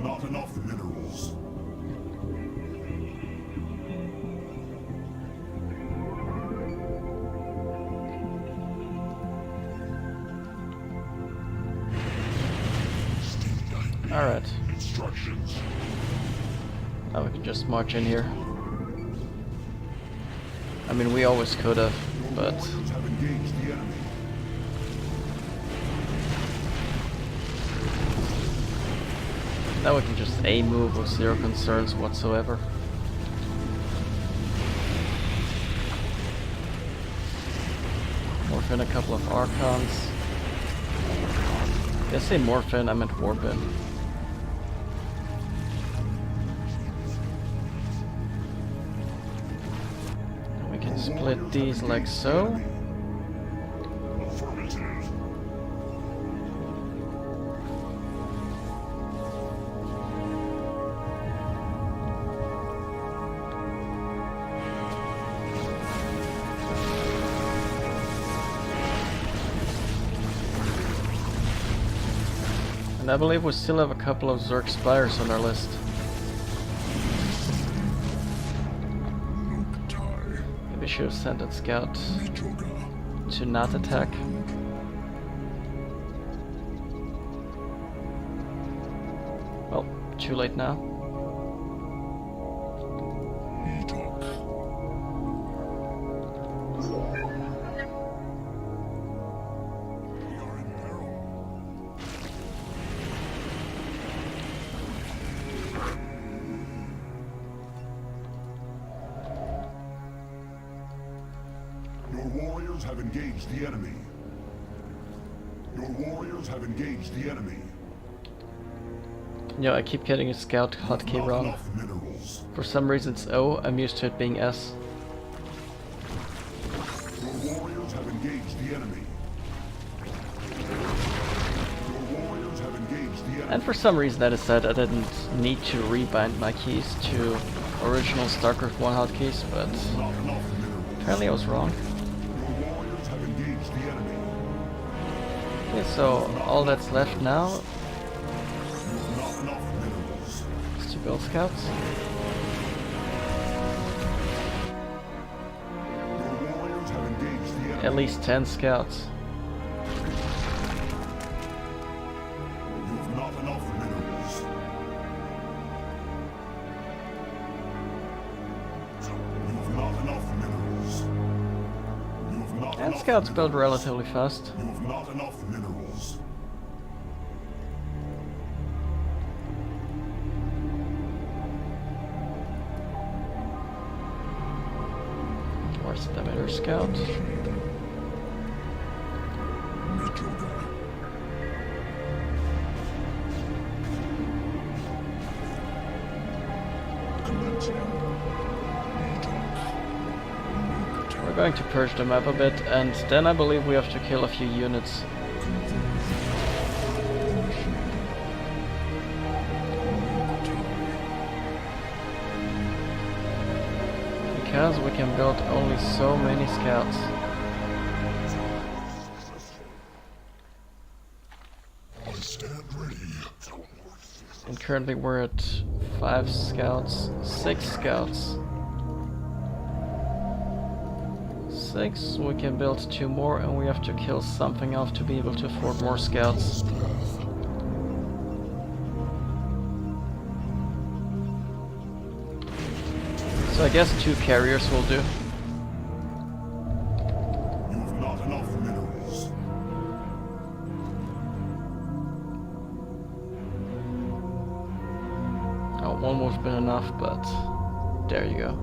Not enough minerals. All right. Instructions. Now we can just march in here. I mean, we always could have, but Have engaged the enemy. now we can just A-move with zero concerns whatsoever. Morph in a couple of Archons. Did I say morph in? I meant warp in. And we can split these like so. And I believe we still have a couple of Zerg Spires on our list. Maybe we should have sent a scout to not attack. Well, too late now. warriors have engaged the enemy. Your warriors have engaged the enemy. Yeah, I keep getting a scout hotkey wrong. For some reason it's O, I'm used to it being S. Your warriors have engaged the enemy. Your warriors have engaged the enemy. And for some reason I decided I didn't need to rebind my keys to original StarCraft 1 hotkeys, but apparently I was wrong. Your warriors have engaged the enemy. Okay, so all that's left now Not enough minerals. is to build scouts. Your warriors have engaged the enemy. At least 10 scouts. You have not enough minerals. You have not enough minerals. You have not And enough scouts minerals. build relatively fast. You have not enough minerals. Where's the better scout? We're going to purge the map a bit, and then I believe we have to kill a few units. Because we can build only so many scouts. I stand ready. And currently we're at 5 scouts, 6 scouts. 6, we can build 2 more, and we have to kill something else to be able to afford more scouts. So I guess 2 carriers will do. You have not enough minerals. Oh, 1 would have been enough, but there you go.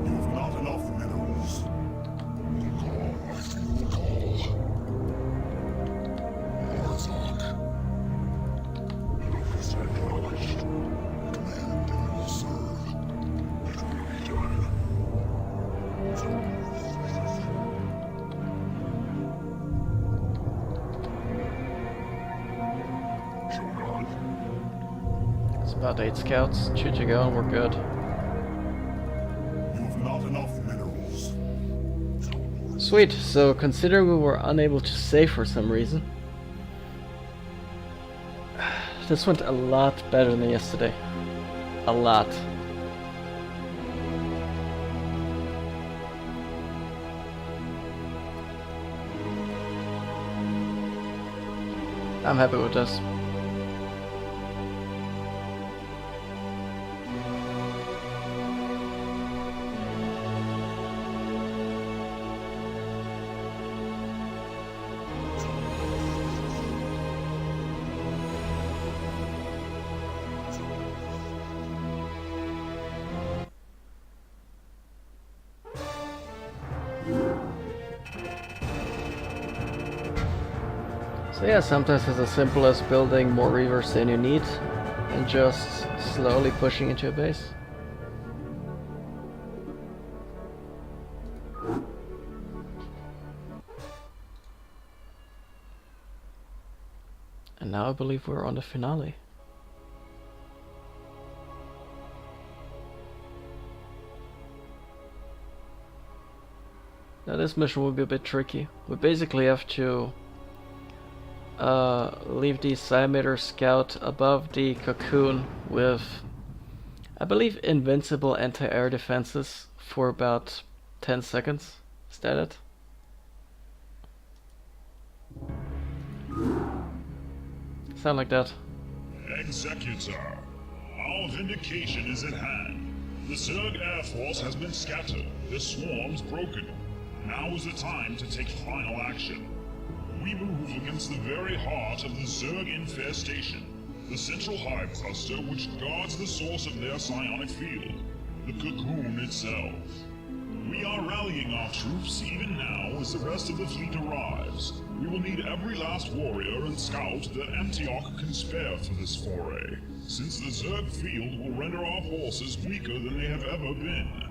You have not enough minerals. I feel the call. Warlock. Established. Command and will serve. It will be done. Shogun. It's about 8 scouts, 2 to go, and we're good. You have not enough minerals. Sweet, so considering we were unable to save for some reason, this went a lot better than yesterday. A lot. I'm happy with this. So yeah, sometimes it's as simple as building more reavers than you need and just slowly pushing into a base. And now I believe we're on the finale. Now this mission will be a bit tricky. We basically have to leave the Cymator scout above the cocoon with, I believe, invincible anti-air defenses for about 10 seconds. Is that it? Sound like that. Executor, our vindication is at hand. The Zerg Air Force has been scattered, their swarms broken. Now is the time to take final action. We move against the very heart of the Zerg infestation, the central hive cluster which guards the source of their psionic field. the cocoon itself. We are rallying our troops even now as the rest of the fleet arrives. We will need every last warrior and scout that Antioch can spare for this foray, since the Zerg field will render our forces weaker than they have ever been.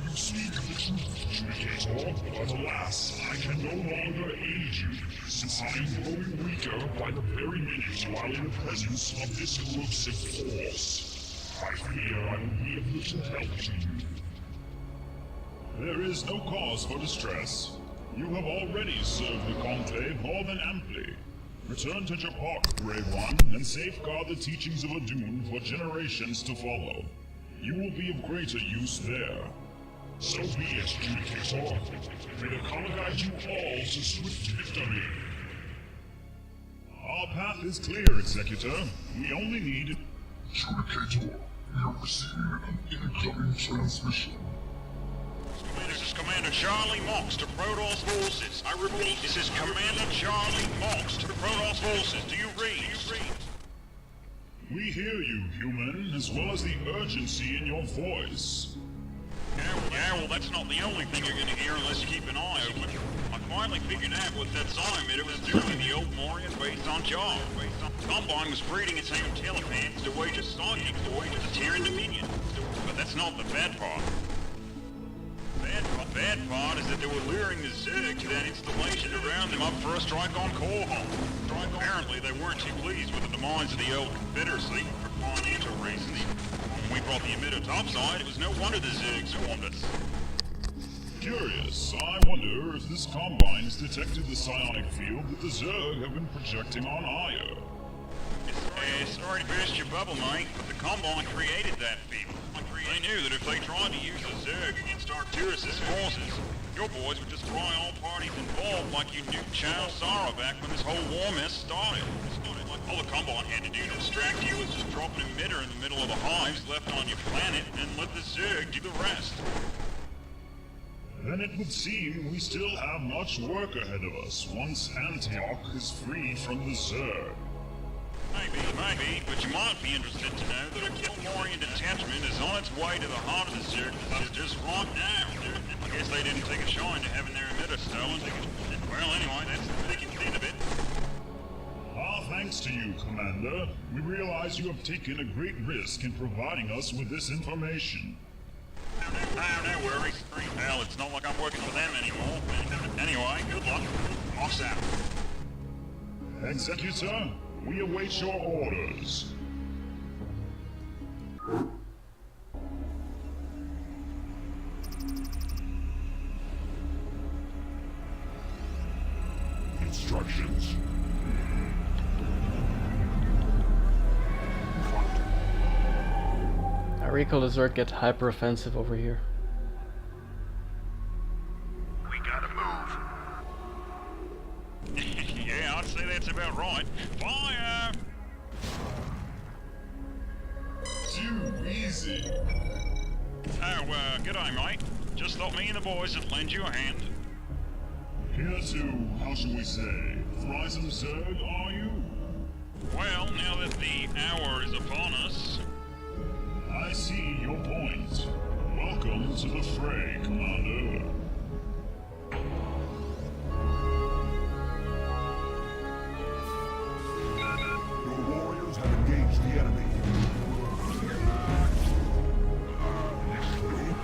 You speak the truth, Adjudicator, but alas, I can no longer aid you, since I am growing weaker by the very minute while in the presence of this corrosive force. I fear I will be of little help to you. There is no cause for distress. You have already served the Conclave more than amply. Return to Japark, Brave One, and safeguard the teachings of Adun for generations to follow. You will be of greater use there. So be it, Adjudicator. May the color guide you all to swift victory. Our path is clear, Executor. We only need... Adjudicator, we are receiving an incoming transmission. This is Commander Charlie Mox to Protoss Forces. I repeat, this is Commander Charlie Mox to Protoss Forces. Do you read? We hear you, human, as well as the urgency in your voice. Yeah, well, that's not the only thing you're gonna hear unless you keep an eye open. I finally figured out what that sign meant. It was doing the old Morian based on Jaw. Combine was breeding its own telepaths to wage a psychic war with the Terran Dominion. But that's not the bad part. Bad part is that they were luring the Zerg to that installation around them up for a strike on Korham. Apparently, they weren't too pleased with the demise of the old Confederacy for financial reasons. When we brought the emitter topside, it was no wonder the Zerg swarmed us. Curious. I wonder if this Combine has detected the psionic field that the Zerg have been projecting on Aya. Sorry to burst your bubble, mate, but the Combine created that field. They knew that if they tried to use the Zerg against Arcturus' forces, your boys would destroy all parties involved like you nuked Chow Sara back when this whole war mess started. All the Combine had to do to distract you was just drop an emitter in the middle of the hives left on your planet and let the Zerg do the rest. Then it would seem we still have much work ahead of us once Antioch is freed from the Zerg. Maybe, but you might be interested to know that a Gilmorian detachment is on its way to the heart of the Zerg just right now. I guess they didn't take a shine to having their emitter stolen. Well, anyway, that's the thick and thin of it. Our thanks to you, Commander. We realize you have taken a great risk in providing us with this information. No worries. Hell, it's not like I'm working for them anymore. Anyway, good luck. Moss out. Executor, we await your orders. Instructions. I recall the Zerg get hyper offensive over here. We gotta move. Yeah, I'd say that's about right. Fire! Too easy. Oh, g'day, mate. Just thought me and the boys would lend you a hand. Here to, how shall we say, fry some Zerg, are you? Well, now that the hour is upon us... I see your point. Welcome to the fray, Commander. Your warriors have engaged the enemy.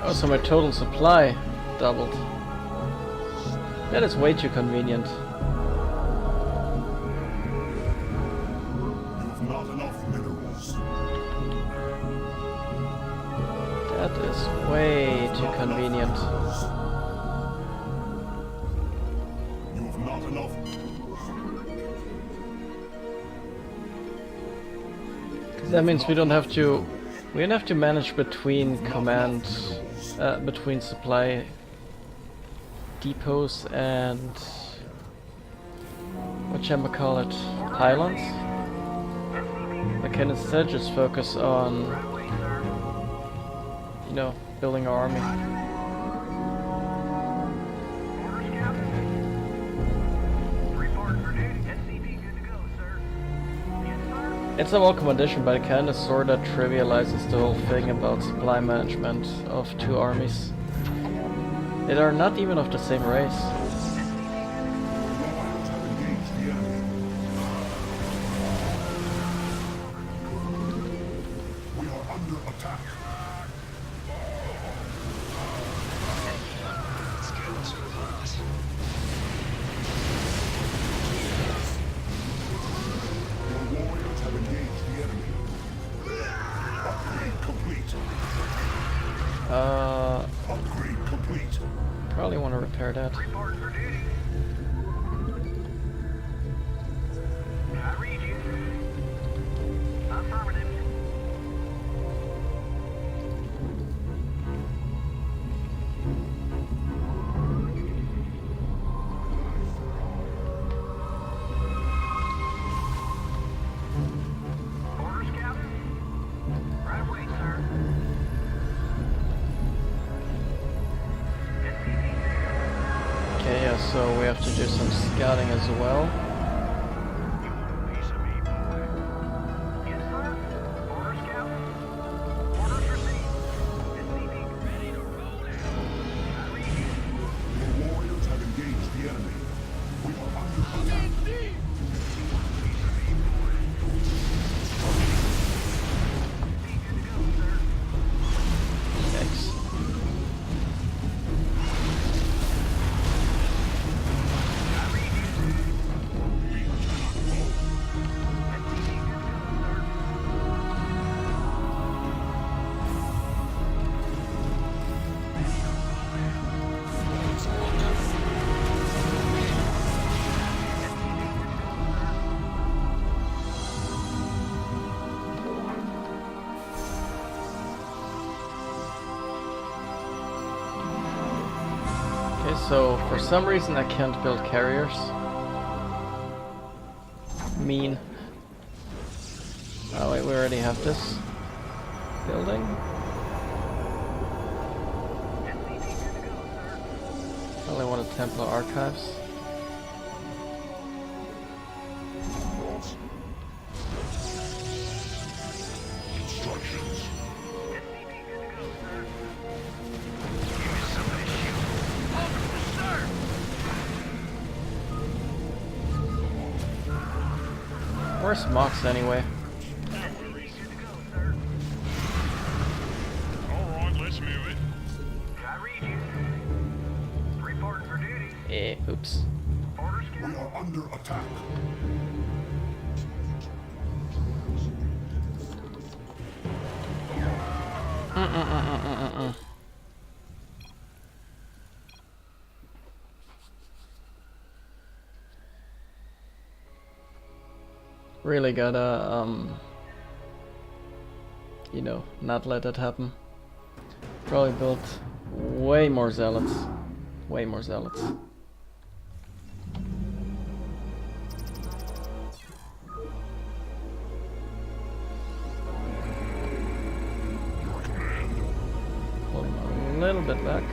Oh, so my total supply doubled. That is way too convenient. You've not enough minerals. That is way too convenient. You've not enough. That means we don't have to... We don't have to manage between between supply depots and... whatchamacallit, pylons? I can instead just focus on, you know, building our army. Orders, Captain. Report for duty. SCP good to go, sir. Yes, sir. It's a welcome addition, but it kinda sorta trivializes the whole thing about supply management of two armies. They are not even of the same race. Upgrade complete. Probably want to repair that. Report for duty. I read you. Affirmative. Orders, Captain? Right away, sir. Okay, yeah, so we have to do some scouting as well. Piece of me, boy. Yes, sir. Orders, Captain. Orders received. SCV ready to roll out. I read you. Your warriors have engaged the enemy. We are under attack. Thanks. Okay, so for some reason I can't build carriers. Mean. Oh wait, we already have this building. Probably one of Templar archives. Instructions. Where's Mox anyway? Alright, let's move it. I read you. Reporting for duty. Oops. Orders, We Captain. are under attack. Really gotta, you know, not let that happen. Probably built way more zealots. Way more zealots. Your command. Pull him a little bit back.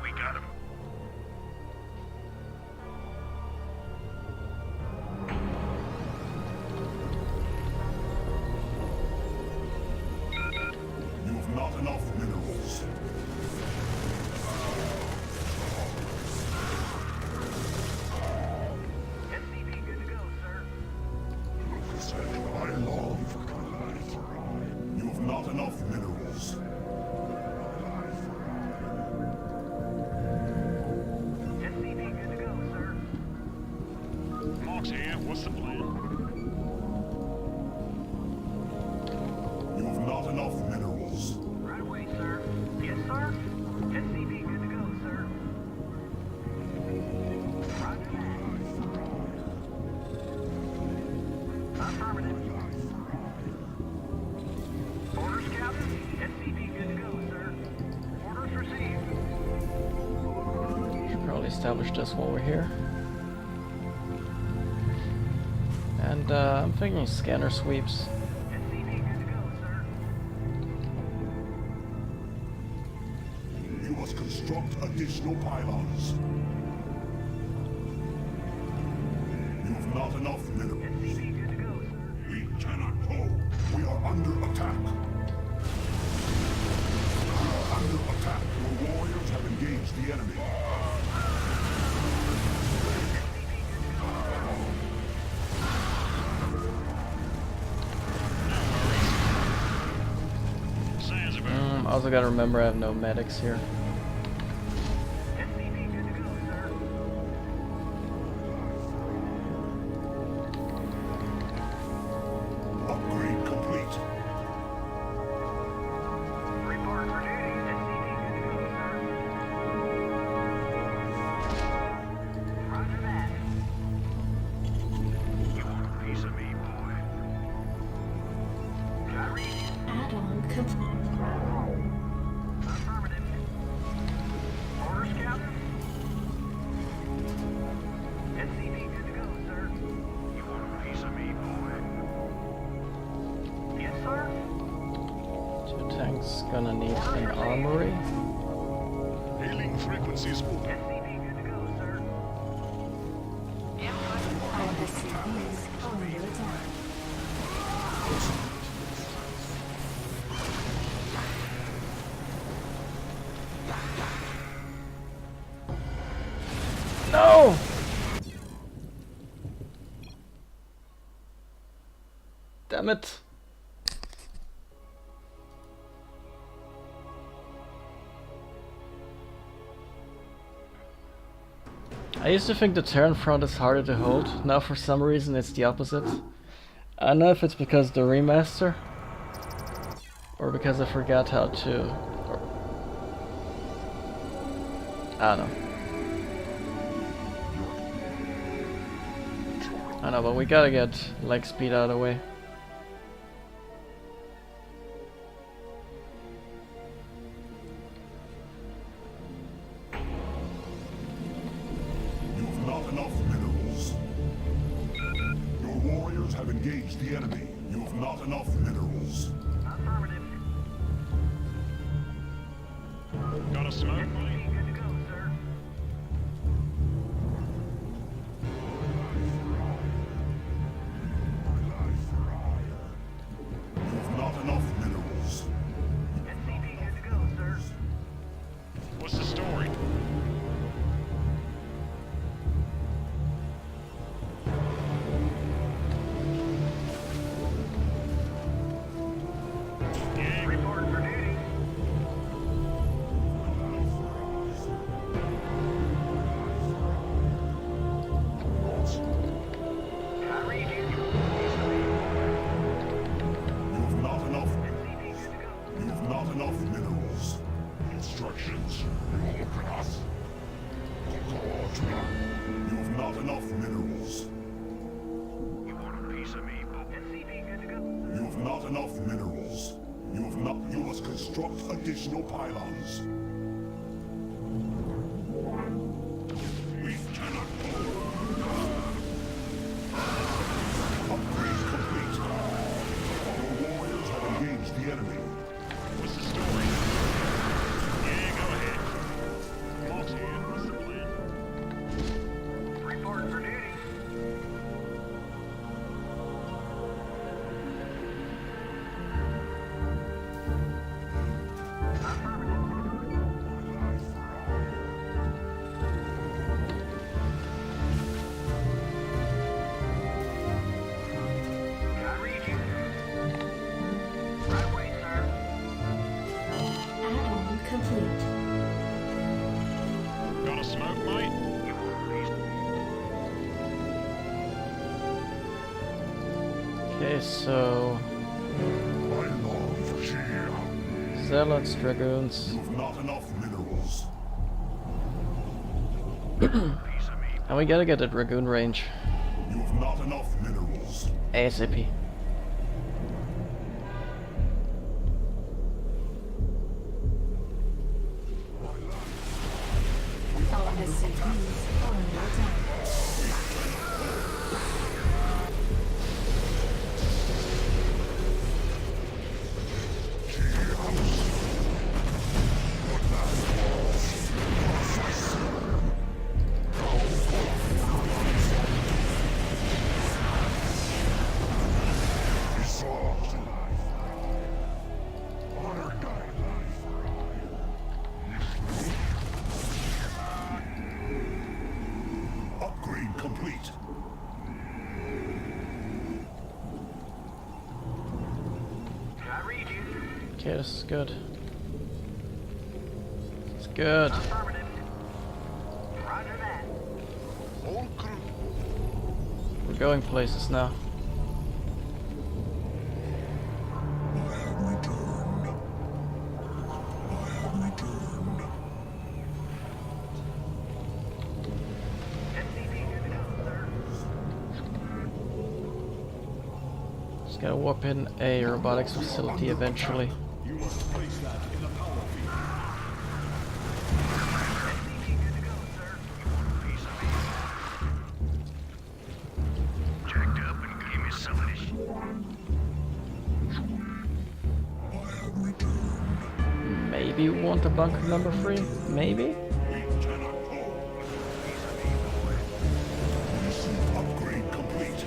We got him. You have not enough minerals. SCV good to go, sir. I long for life. You have not enough minerals. SCV good to go, sir. Mox here, what's the plan? You have not enough minerals. Right away, sir. Yes, sir. SCV good to go, sir. Roger that. Affirmative. Orders, Captain. SCV good to go, sir. Orders received. Should probably establish this while we're here. And I'm thinking scanner sweeps. SCV good to go, sir. You must construct construct additional pylons. You've not enough minerals. SCV good to go, sir. We cannot go. We are under attack. We are under attack. Your warriors have engaged the enemy. Sounds about Also gotta remember I have no medics here. SCV good to go, sir. Upgrade complete. Report for duty. SCV good to go, sir. Roger that. You want a piece of me, boy? Kyrie, Add-on complete. affirmative. Orders, Captain. SCV good to go, sir. You want a piece of me, boy? Yes, sir. 2 tanks gonna need an armory. Hailing frequencies open. SCV good to go, sir. All SCVs under attack. No! Damn it. I used to think the Terran front is harder to hold. Now for some reason it's the opposite. I don't know if it's because the remaster or because I forgot how to. Or, I don't know. I know, but we gotta get leg speed out of the way. You've not enough minerals. Your warriors have engaged the enemy. You've not enough minerals. Affirmative. got a smoke, buddy? SCV good to go, sir. You've not enough minerals. SCV good to go, sir. What's the story? Yeah, Report for duty. Kyrie, You've not enough. SCV good to go. You've not enough minerals. Instructions. You've not enough minerals. You want a piece of me, Bo? SCV good to go. You've not enough minerals. You've not. You must construct additional pylons. We cannot go. Upgrade complete. Your warriors have engaged the enemy. what's the story? Yeah, go ahead. Talk to you. What's the plan? Report for duty. Kyrie, right away, sir. Add-on complete. Got a smoke, mate? You want a piece? Okay, so I long for cheer. Zealots, Dragoons, You've not enough minerals. and we gotta get a Dragoon range You've not enough minerals. ASAP. All SCVs under attack. Okay, this is good. It's good. Affirmative. Roger that. All crew. We're going places now. SCV good to go, sir. Just gotta warp in a robotics facility eventually. You must place that in the power field. SCV good to go, sir. Piece of me. Checked up and gave me some of this. Maybe we want a bunker number 3? Maybe? Upgrade complete.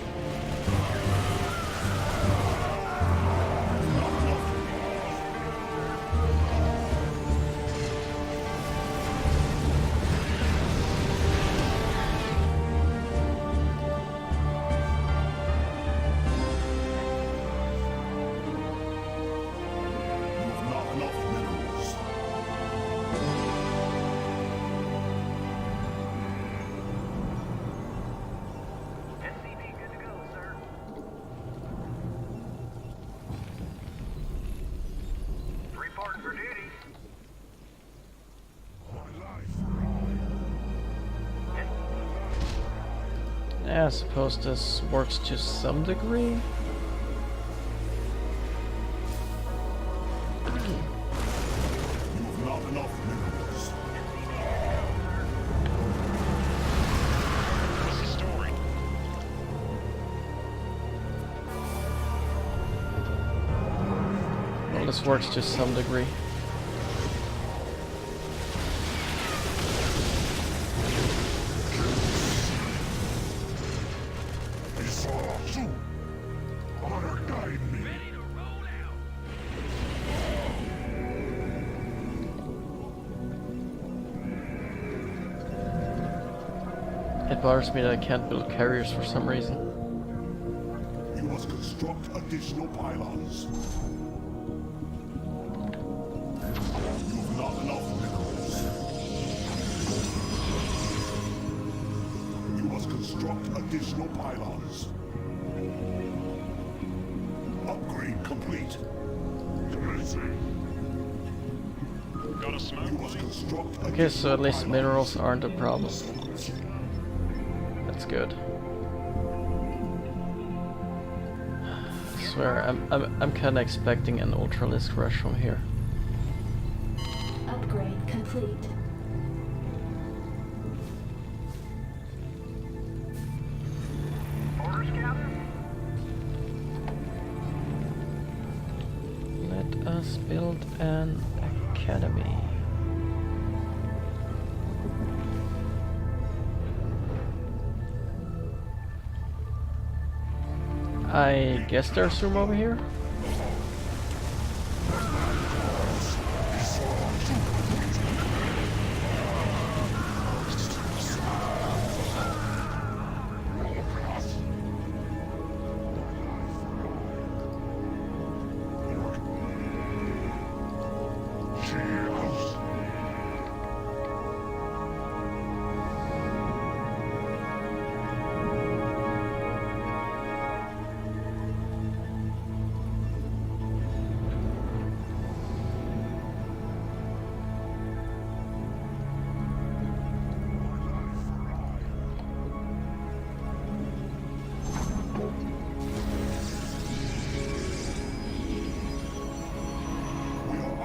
You've not enough minerals. SCV good to go, sir. Reporting for duty. Yeah, I suppose this works to some degree. You've not enough minerals. What's the story? Well, this works to some degree. Shoot! Honor guide me. It bothers me that I can't build carriers for some reason. You must construct additional pylons. You've not enough minerals. You must construct additional pylons. Upgrade complete. Got a smoke? You must construct Okay, so at least additional minerals aren't a problem. pylons. That's good. I swear, I'm kinda expecting an Ultralisk rush from here. Upgrade complete. Orders, Captain. Let us build an academy. I guess there's room over here?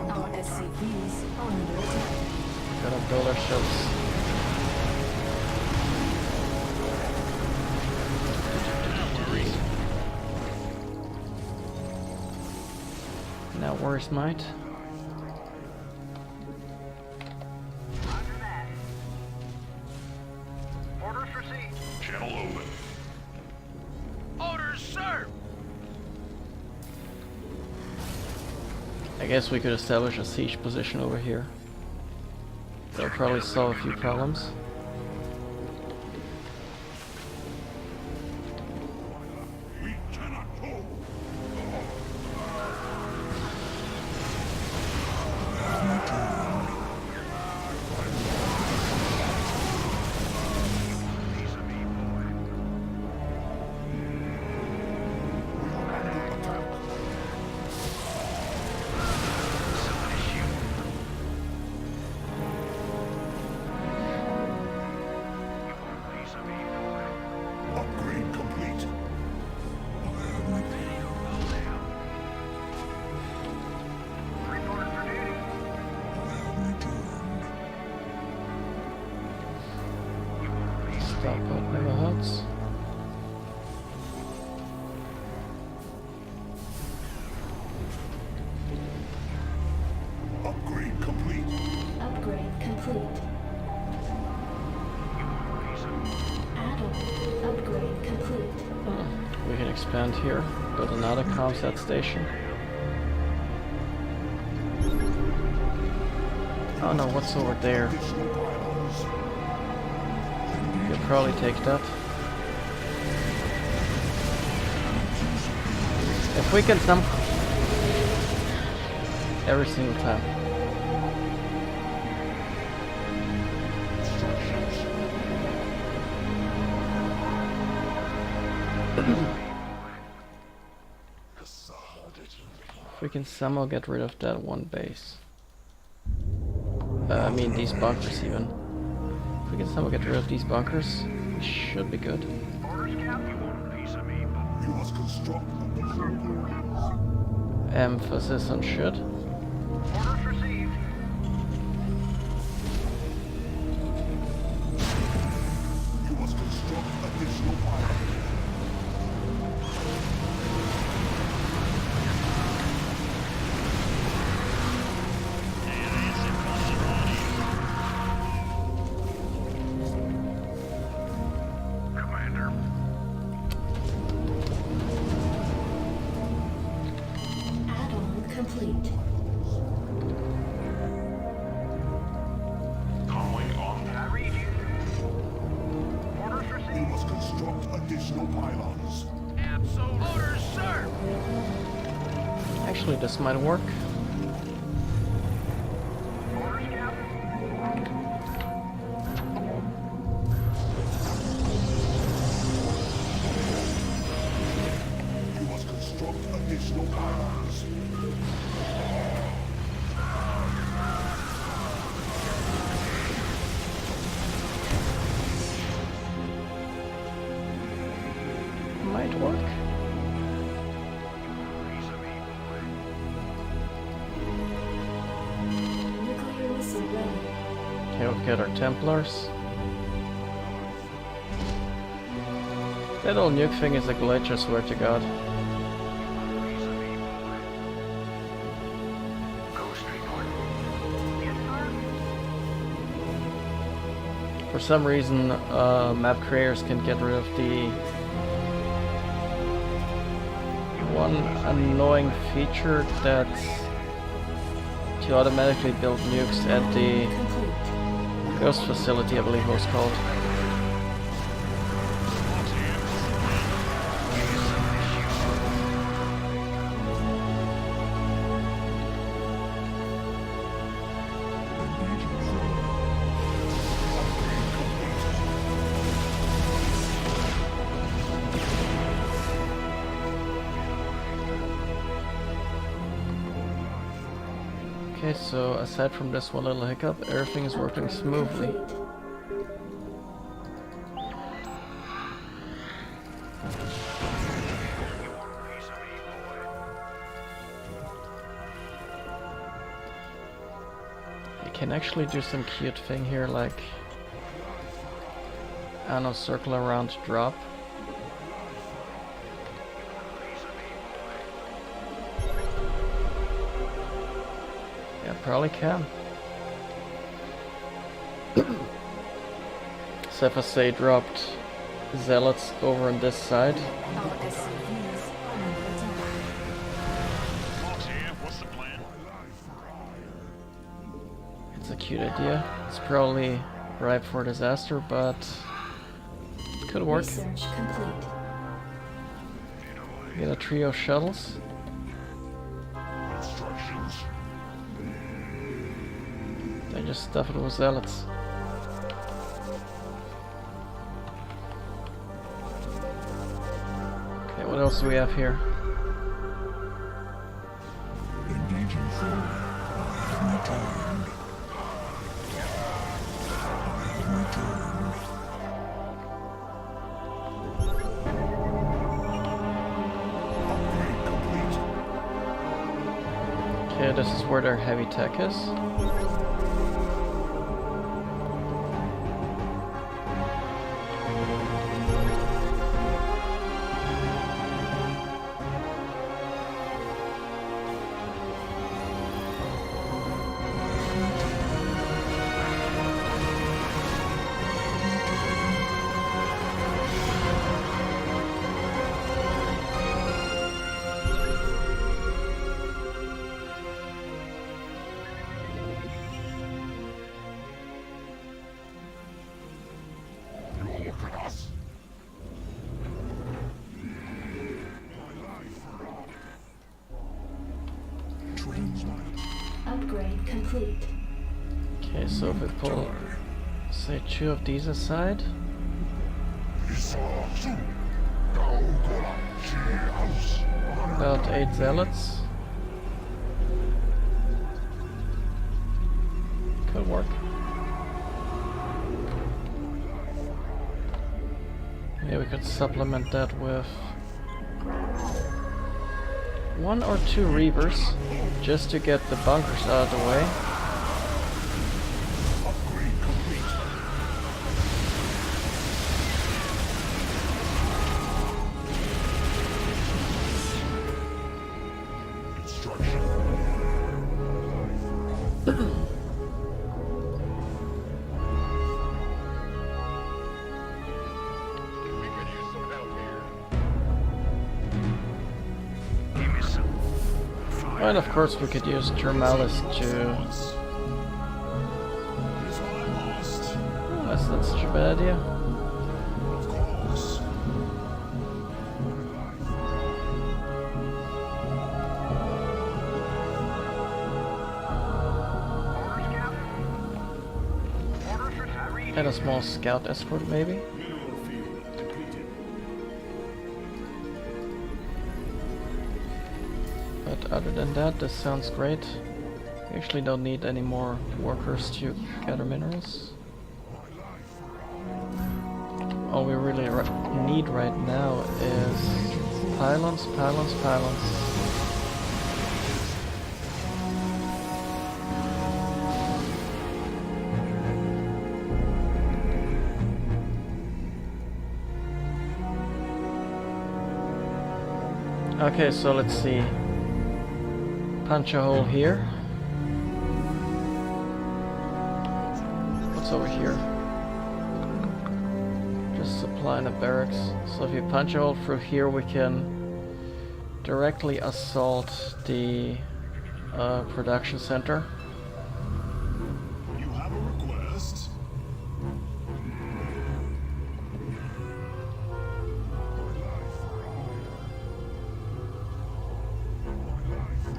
Our SCVs are under attack. Gotta build ourselves. Now where's Might? Roger that. Orders received. Channel open. Orders, sir. I guess we could establish a siege position over here. That'll probably solve a few problems. We cannot hold. Starport never hurts. Upgrade complete. Upgrade complete. Add-on. Upgrade complete. We can expand here, build another comsat station. Oh no, what's over there? You'll probably take that. If we can some... Every single time. If we can somehow get rid of that one base. I mean these bunkers even. If we can somehow get rid of these bunkers, we should be good. Orders, Captain. You want a piece of me, but You must construct additional Emphasis on should. orders received. You must construct additional pylons. Commander. Add-on complete. Calling on. I read you. Orders You received. must construct additional pylons. Absolute orders, sir. Actually, this might work. Orders, Captain. You must construct additional pylons. Might work. Piece of me, boy. Nuclear missile ready. Okay, we've got our Templars. That old nuke thing is a glitch, I swear to god. Piece of me, boy. Go straight north. Yes, sir. For some reason, map creators can get rid of the one annoying feature that to automatically build nukes at the Complete. Ghost facility, I believe it was called. Okay, so aside from this one little hiccup, everything is working smoothly. Complete. Piece of me, boy. You can actually do some cute thing here, like I don't know, circle around drop. Yeah, probably can. So if I say dropped zealots over on this side, Our SCVs are under attack. Fox here, what's the plan? it's a cute idea. It's probably ripe for disaster, but it could work. Research complete. Get a trio of shuttles. Instructions. They just stuff it with zealots. Okay, what else do we have here? Engaging forward. Returned. Returned. Upgrade complete. Okay, this is where their heavy tech is. complete. Okay, so if we pull, say, 2 of these aside. About 8 zealots. Could work. Yeah, we could supplement that with 1 or 2 reavers, just to get the bunkers out of the way. And of course we could use Chronciles to... Oh, that's not such a bad idea. And a small scout escort maybe? But other than that, this sounds great. We actually don't need any more workers to gather minerals. All we really need right now is pylons, pylons, pylons. Okay, so let's see. Punch a hole here. What's over here? Just supply in a barracks. So if you punch a hole through here, we can directly assault the production center. You have a request?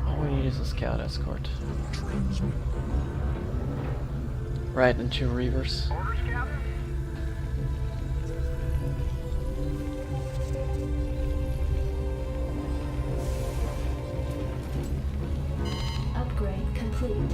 All we need is a scout escort. Right, and 2 reavers. Orders, Captain? Upgrade complete.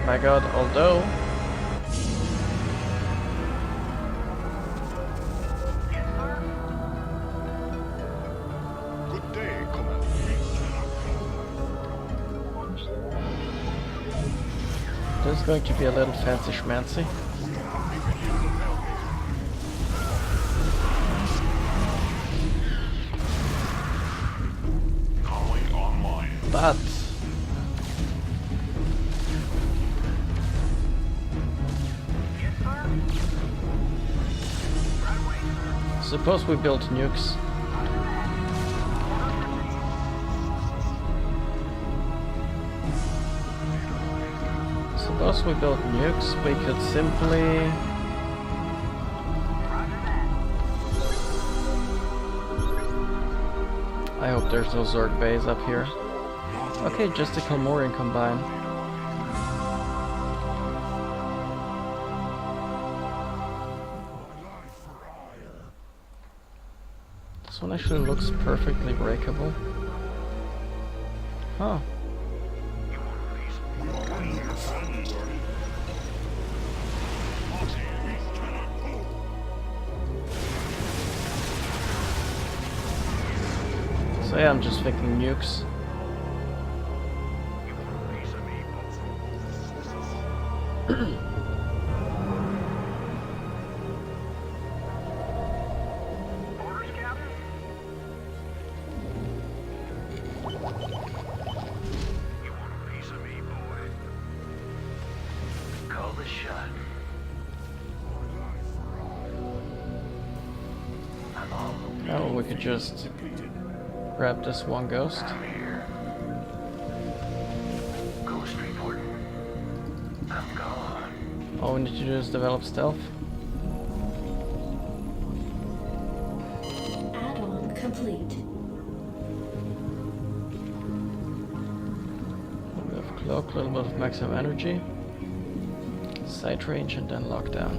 My god, although... Yes, sir. Good day, Commander. This is going to be a little fancy schmancy. Calling online. But... Yes, sir. Right away, sir. suppose we build nukes. Suppose we build nukes, we could simply... Roger that. I hope there's no Zerg base up here. Okay, just a Kalmorian combine. This one actually looks perfectly breakable. Huh. So yeah, I'm just thinking nukes. Orders, Captain? You want a piece of me, boy? Call the shot. I'm all Oh, we could just grab this one ghost. I'm here. Ghost reporting. I'm gone. All we need to do is develop stealth. Add-on complete. A little bit of cloak, a little bit of maximum energy, sight range, and then lockdown.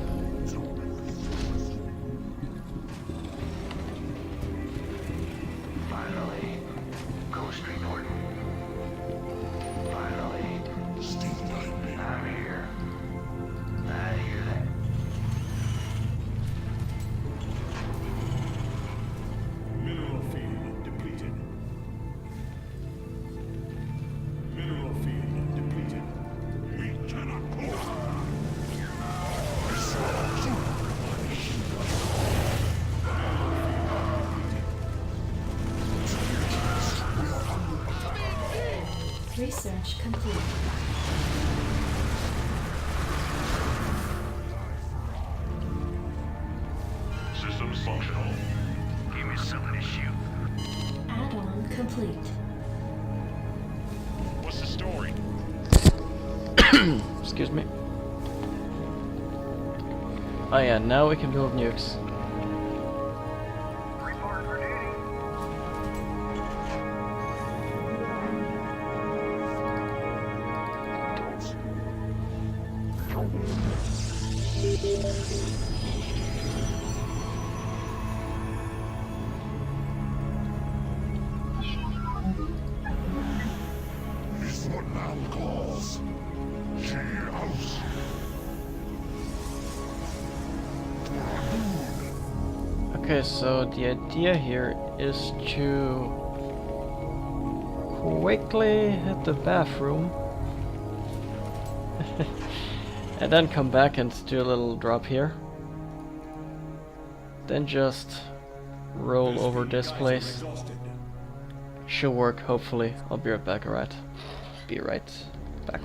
Finally. Ghost reporting. Finally. I'm here. I hear that. Mineral field depleted. Mineral field depleted. We cannot Research complete. Systems functional. Give me something to shoot. Add-on complete. What's the story? Excuse me. Oh yeah, now we can build nukes. Report for duty. Is what now calls. She house. Okay, so the idea here is to quickly hit the bathroom and then come back and do a little drop here. Then just roll over this place. Should work, hopefully. I'll be right back, alright? Be right back.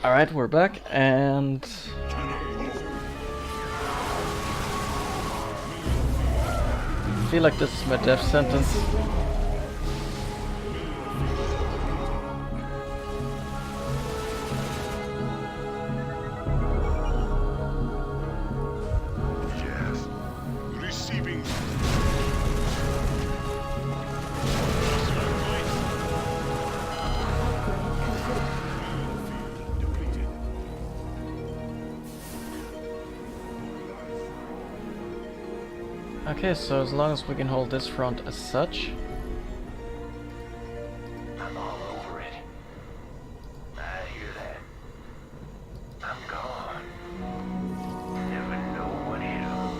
Alright, we're back, and feel like this is my death sentence. Yes. Receiving. Depleted. Okay, so as long as we can hold this front as such. I'm all over it. I hear that. I'm gone. Never know what hit 'em.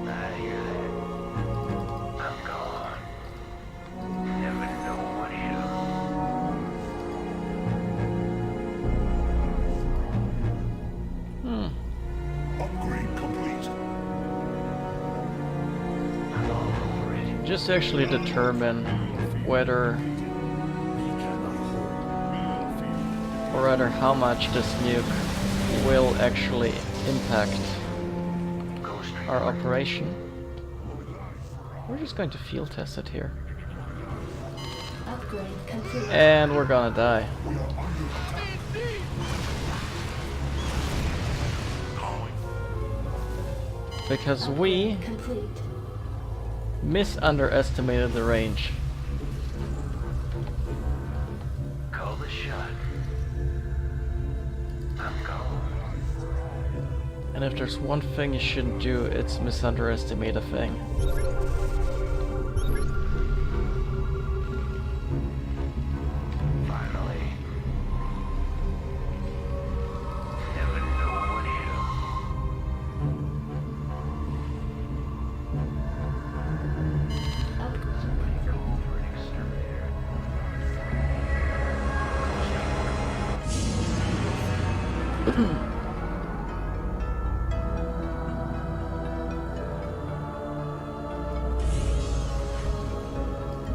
I hear that. I'm gone. Never know what hit 'em. Upgrade complete. I'm all over it. Just to actually determine whether, or rather how much this nuke will actually impact Ghost our operation. We're just going to field test it here. Upgrade complete. And we're gonna die. Because we Complete. misunderestimated the range. Call the shot. I'm gone. And if there's one thing you shouldn't do, it's misunderestimate a thing. Finally. Never know what hit 'em. Somebody go for an exterminator.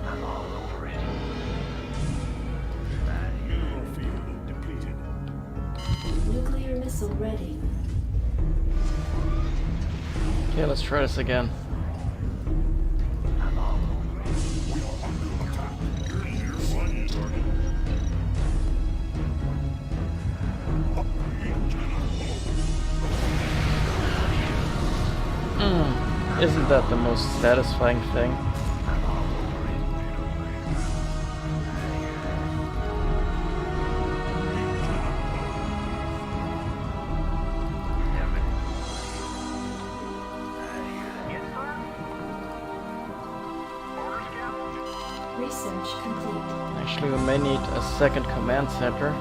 I'm all over it. Mineral field depleted. Nuclear missile ready. Okay, let's try this again. I'm all over it. We are under attack. Clear fire target. Upgrade cannot Isn't that the most satisfying thing? I'm all over it. Never know. Yes, sir. Order, Scout. Research complete. Actually, we may need a second command center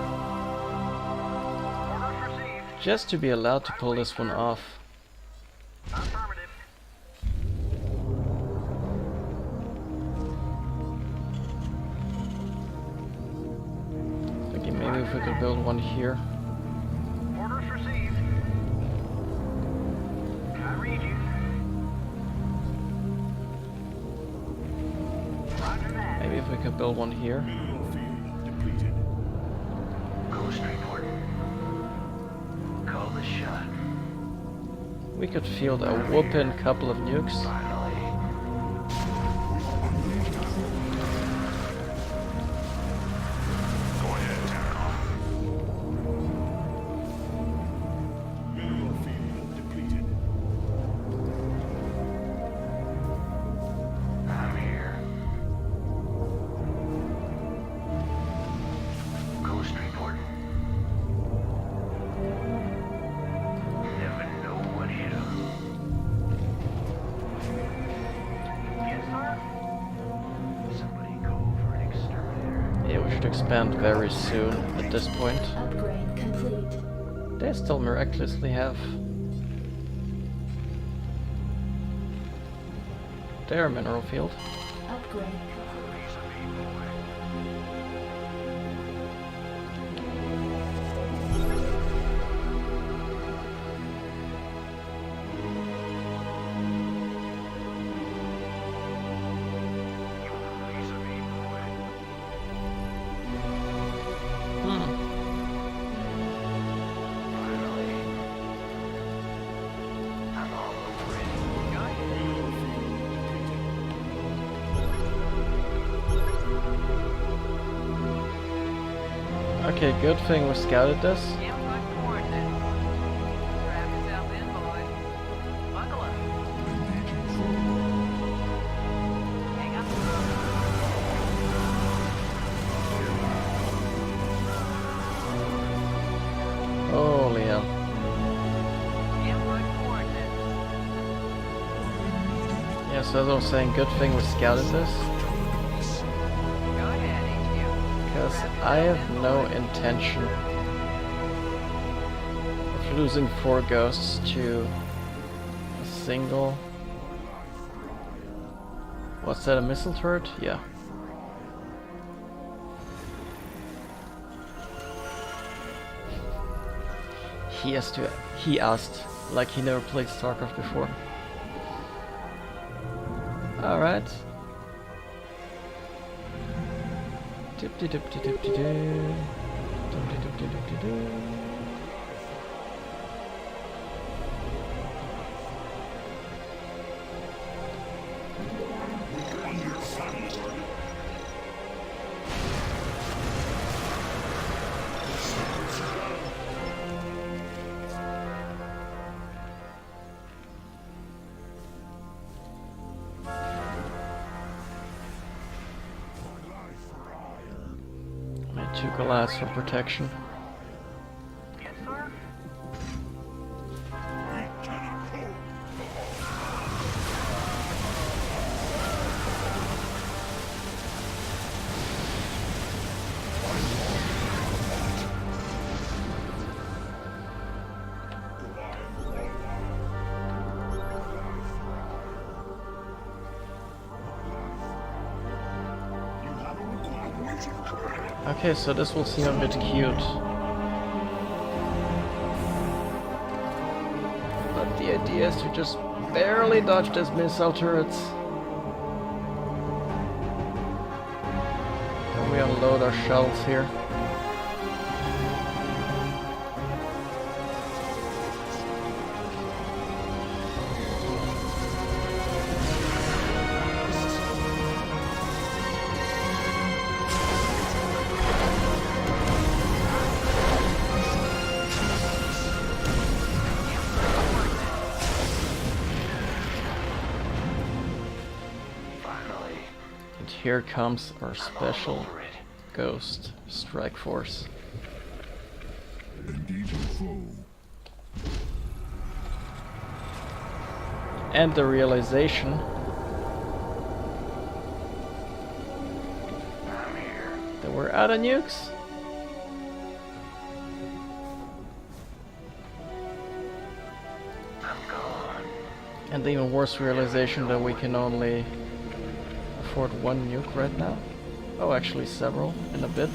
Orders received. just to be allowed to pull this one off. Affirmative. Thinking maybe if we could build one here. Orders received. I read you. Roger that. Maybe if we could build one here. mineral field depleted. Ghost report. Call the shot. We could field a whooping couple of nukes. Finally. Go ahead, Terran. Mineral field depleted. I'm here. Ghost report. Never know what hit 'em. Yes, sir. Somebody go for an exterminator. Yeah, we should expand very soon at this point. Upgrade complete. They still miraculously have their mineral field. Upgrade complete. Piece of evil. Piece of evil. Finally. I'm all over it. Okay, good thing we scouted this. Can't find coordinates. Strap yourself in, boys. Buckle up. Hang up. Holy hell. Can't find coordinates. Yeah, so as I was saying, good thing we scouted this. Go ahead, HQ. Because I have no intention of losing 4 ghosts to a single... What's that, a missile turret? Yeah. He asked, like he never played StarCraft before. Alright. Made 2 Goliaths for protection. Yes, sir. Okay, so this will seem a bit cute. But the idea is to just barely dodge these missile turrets. Then we unload our shells here. And here comes our special ghost strike force. Engaging foe. And the realization that we're out of nukes. And the even worse realization that we can only afford 1 nuke right now. Oh, actually several in a bit.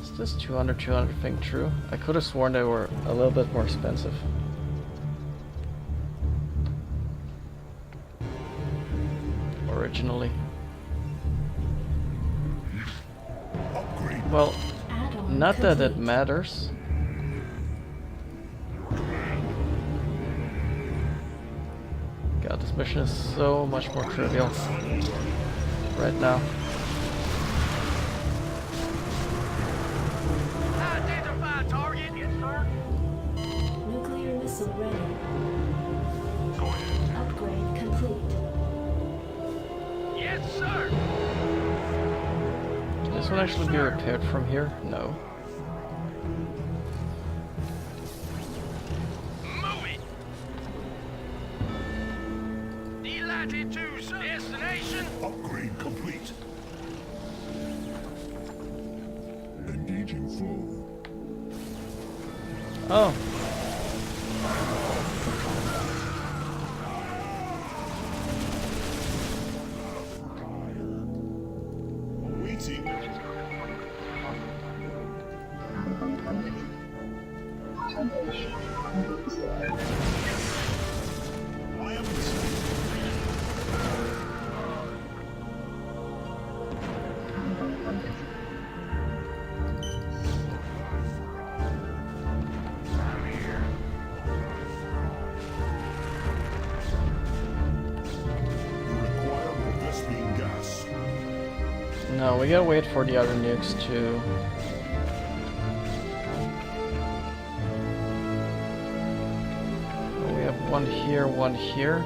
Is this 200 thing true? I could have sworn they were a little bit more expensive. Originally. Well, Add-on not that it complete. matters. God, this mission is so much more trivial right now. Identify target. Yes, sir. Nuclear missile ready. Upgrade complete. Yes, sir. Can this one actually be repaired from here? No. Move it. Delighted to destination. Upgrade complete. Engaging foe. Oh. Waiting. I am listening. No, we gotta wait for the other nukes to... We have one here, one here.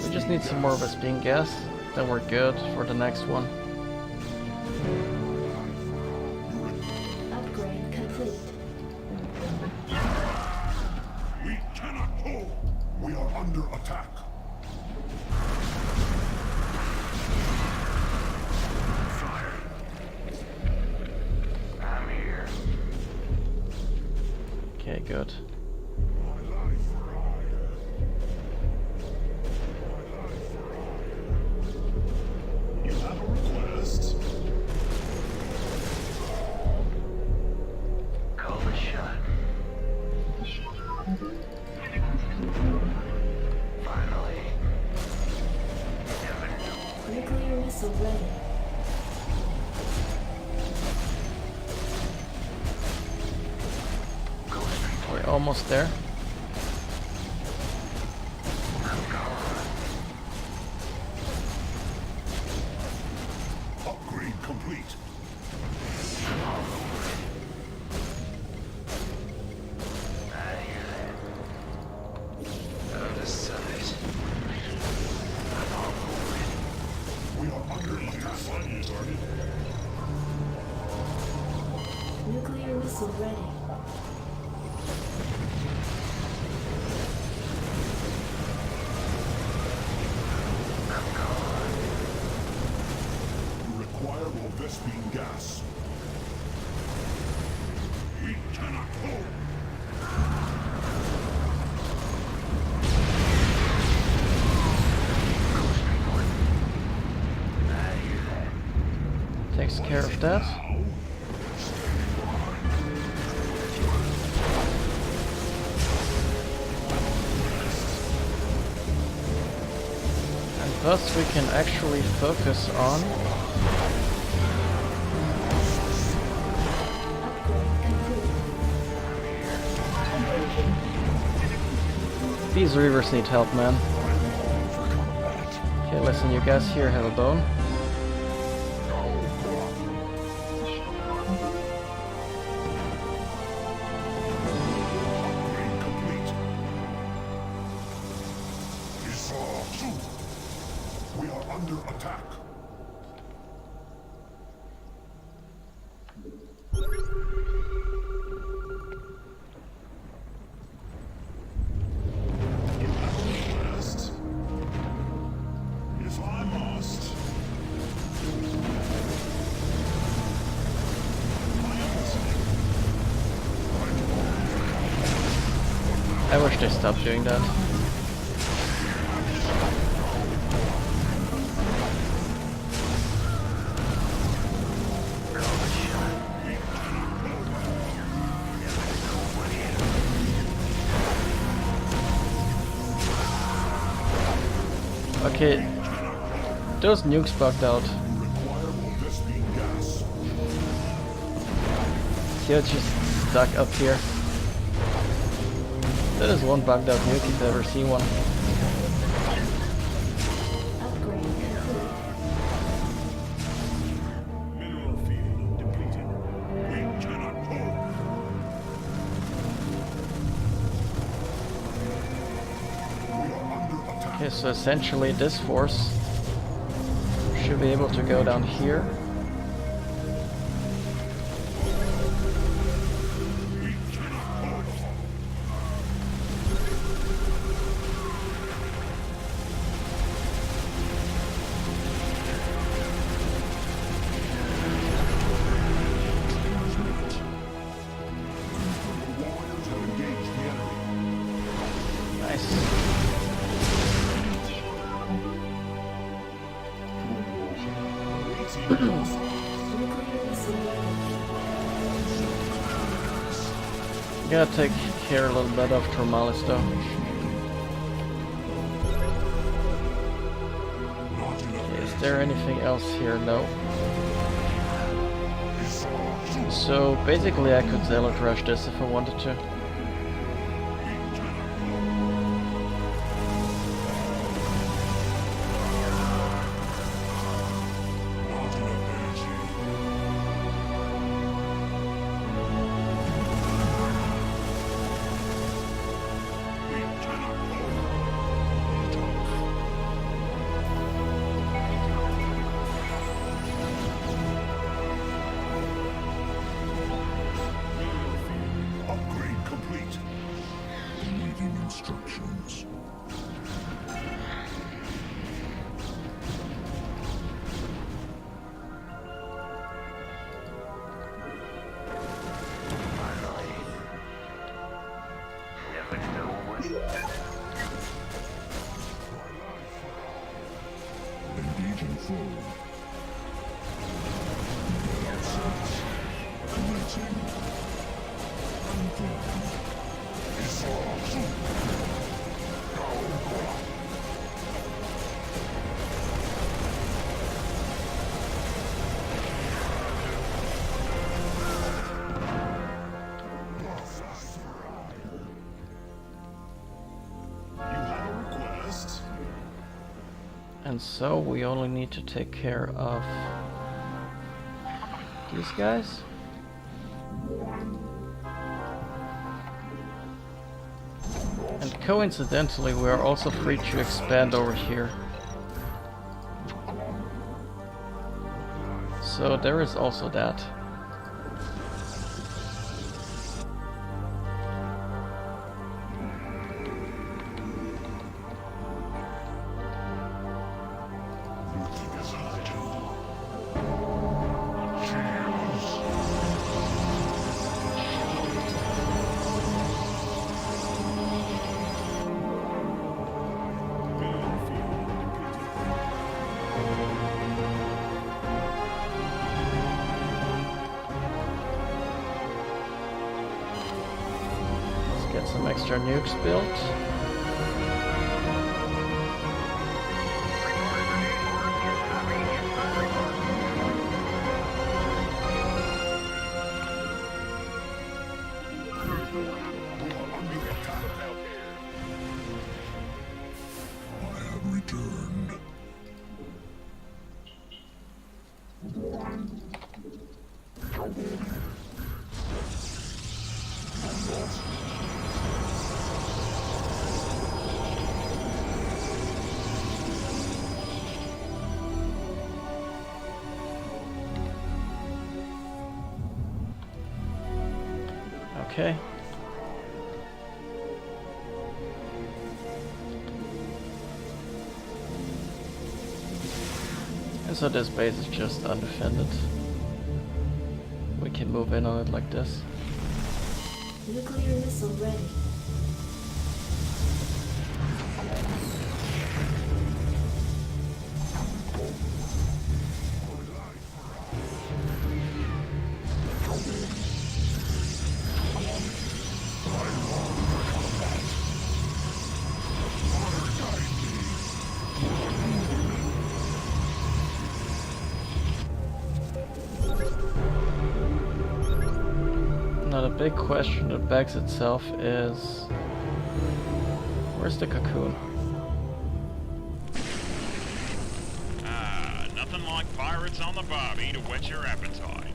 We just need some more of us being gas, then we're good for the next one. Upgrade complete. We cannot hold. We are under attack. Okay, good. You have a request. Call the shot. Finally. Never knew. Nuclear missile ready. We're almost there. Upgrade complete. We are under attack. Nuclear missile ready. You require more Vespine gas. We cannot hold. Takes care of that. And thus we can actually focus on these reavers need help, man. Okay, listen, you guys here have a bone. Upgrade complete. We are under attack. If I must. I wish they stopped doing that. Okay, those nukes bugged out. Require more Vespine gas. Here, just stuck up here. That is one bugged out nuke if I've ever seen one. Upgrade complete. Mineral field depleted. We cannot hold. We are under attack. Okay, so essentially this force should be able to go down here. We cannot hold. The warriors have engaged the enemy. Nice. Nuclear missile ready. Gotta take care a little bit of Chronciles though. Okay, is there anything else here? No. So basically I could Zealot Rush this if I wanted to. Chronciles. Engaging foe. Connecting. Unformed. And so we only need to take care of these guys. And coincidentally, we are also free to expand over here. So there is also that. Get some extra nukes built. I have returned. Okay. And so this base is just undefended. We can move in on it like this. Nuclear missile ready. Now the big question that begs itself is, where's the cocoon? Nothing like pirates on the bobby to whet your appetite.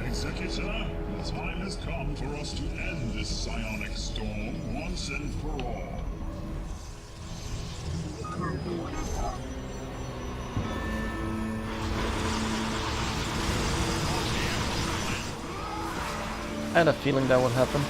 Executor, the time has come for us to end this psionic storm once and for all. I had a feeling that would happen.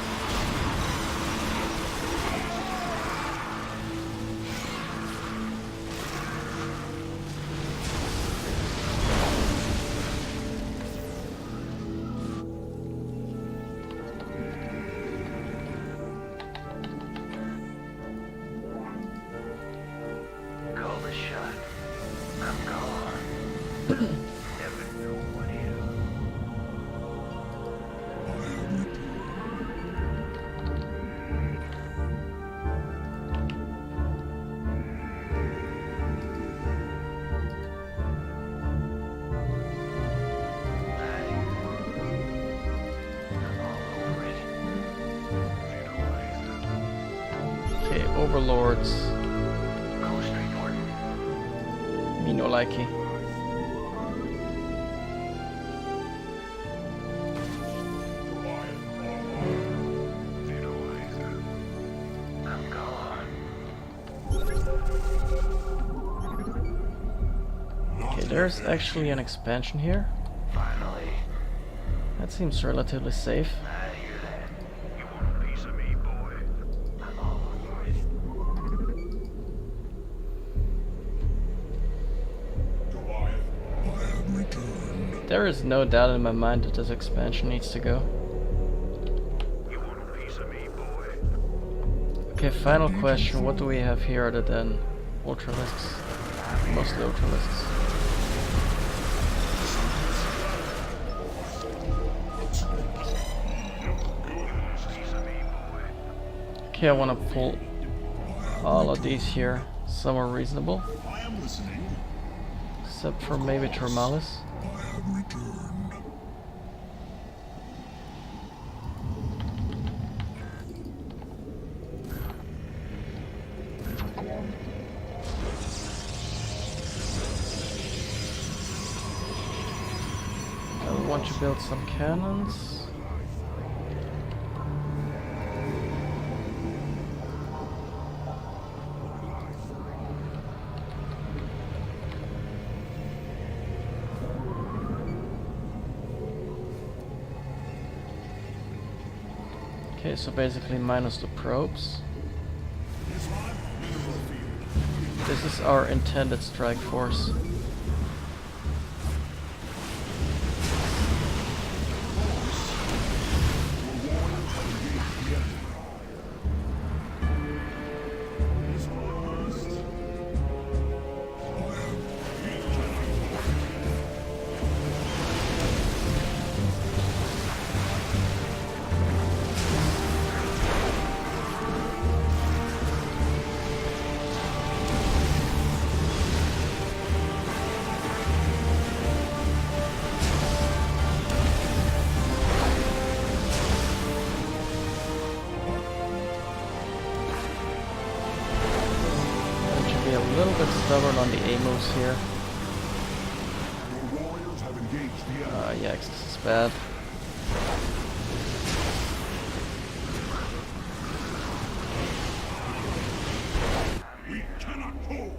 Call the shot. I'm gone. Never know what is. Okay, overlords. Go straight for it. Me no likey. I'm gone. Okay, there's actually an expansion here. Finally. That seems relatively safe. I hear that. You want a piece of me, boy? I'm almost There is no doubt in my mind that this expansion needs to go. You want a piece of me, boy? Okay, final question. What do we have here other than ultralisks? Mostly ultralisks. Okay, I want to pull all of these here somewhere reasonable. I am listening. Except for maybe Chronciles. I want to build some cannons. Okay, so basically minus the probes. This is our intended strike force. A little bit stubborn on the A moves here. Yikes, this is bad. We cannot hold.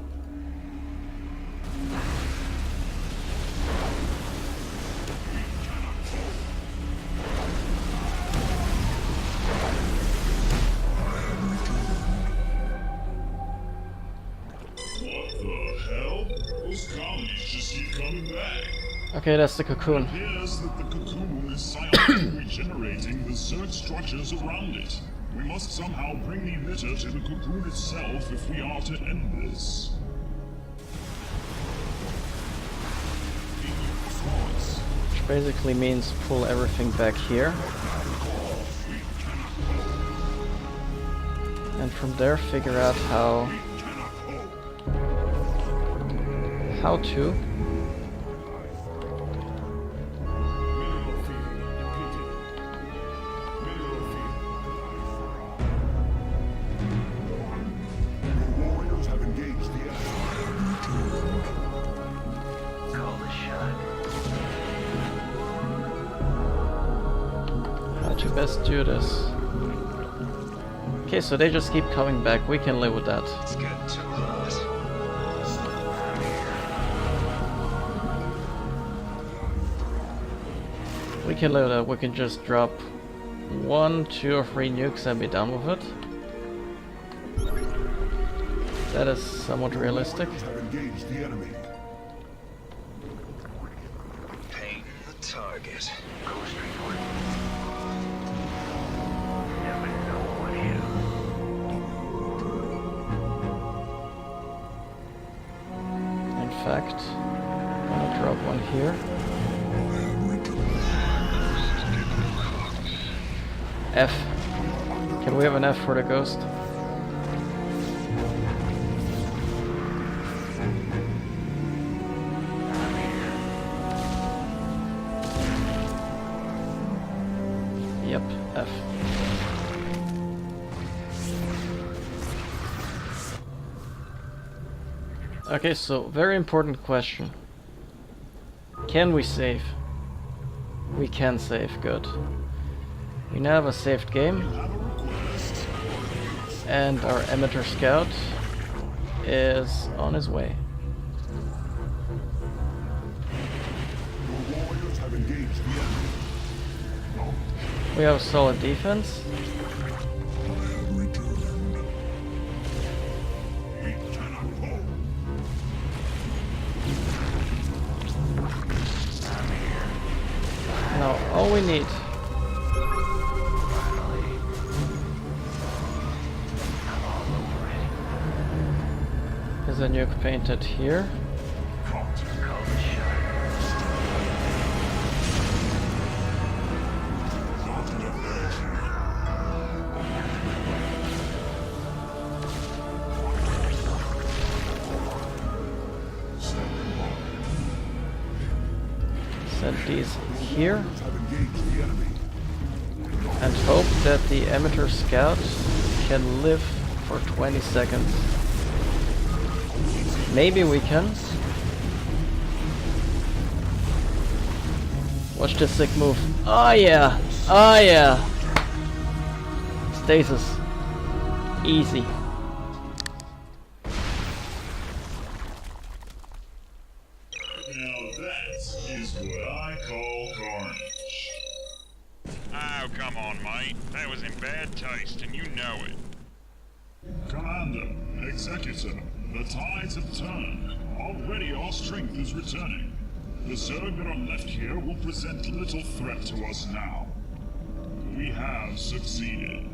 Okay, that's the cocoon. It appears that the cocoon is silently regenerating the Zerg structures around it. We must somehow bring the emitter to the cocoon itself if we are to end this. Which basically means pull everything back here. And from there figure out how to best do this. Okay, so they just keep coming back. We can live with that. It's getting too hot. We can live with that. We can just drop 1, 2 or 3 nukes and be done with it. That is somewhat realistic. Paint the target. In fact, I'm gonna drop one here. F. Can we have an F for the ghost? Yep, F. Okay, so very important question. Can we save? We can save, good. We now have a saved game. And our emitter scout is on his way. We have solid defense. all we need. Is a nuke painted here? Set these here and hope that the amateur scout can live for 20 seconds. Maybe we can. Watch this sick move. Oh yeah! Oh yeah! Stasis. Easy. Now that is what I call carnage. Oh, come on, mate. That was in bad taste, and you know it. Commander, Executor, the tides have turned. Already our strength is returning. The Zerg that are left here will present little threat to us now. We have succeeded.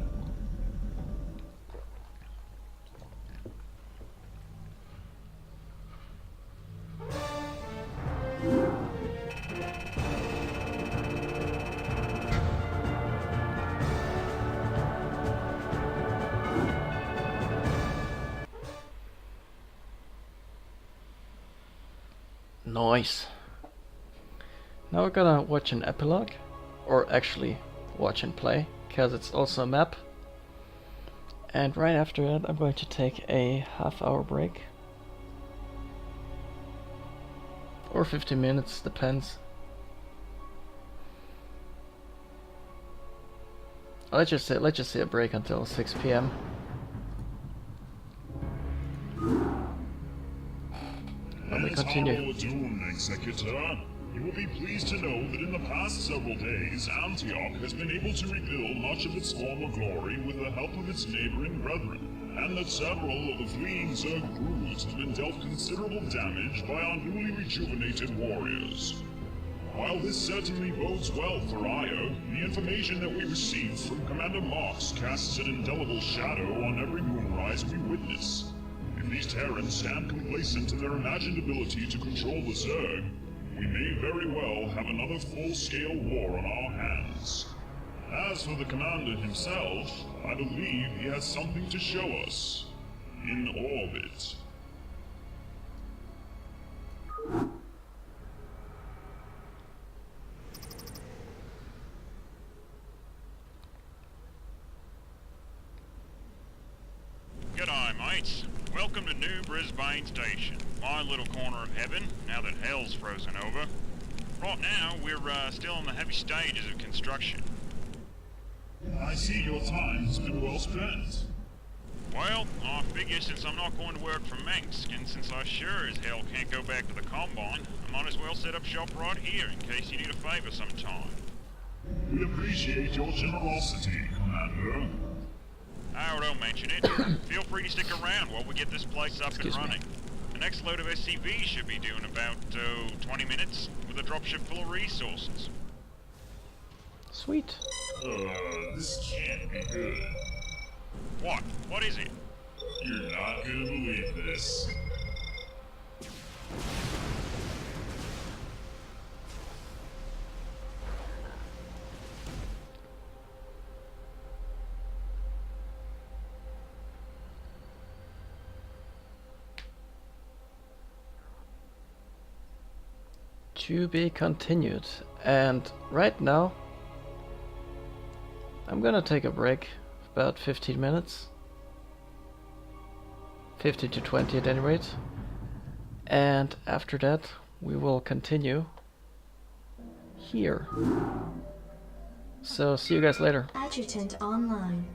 Nice. Now we're gonna watch an epilogue, or actually watch and play, because it's also a map. And right after that I'm going to take a half-hour break. Or 15 minutes, depends. Let's just say a break until 6 PM. Let me As continue. Harrow Doom, Executor, you will be pleased to know that in the past several days, Antioch has been able to rebuild much of its former glory with the help of its neighboring brethren, and that several of the fleeing Zerg broods have been dealt considerable damage by our newly rejuvenated warriors. While this certainly bodes well for Io, the information that we received from Commander Marks casts an indelible shadow on every moonrise we witness. If these Terrans stand complacent in their imagined ability to control the Zerg, we may very well have another full-scale war on our hands. As for the Commander himself, I believe he has something to show us. In orbit. G'day, mates. Welcome to New Brisbane Station, my little corner of heaven, now that hell's frozen over. Right now, we're still in the heavy stages of construction. I see your time has been well spent. Well, I figure since I'm not going to work for Minsk, and since I sure as hell can't go back to the Combine, I might as well set up shop right here in case you need a favor sometime. We appreciate your generosity, Commander. Oh, don't mention it. Feel free to stick around while we get this place up and running. The next load of SCVs should be due in about, 20 minutes, with a dropship full of resources. Sweet. This can't be good. What? What is it? You're not gonna believe this. To be continued. And right now I'm gonna take a break, about 15 minutes. 15 to 20 at any rate. And after that we will continue here. So see you guys later. Adjutant online.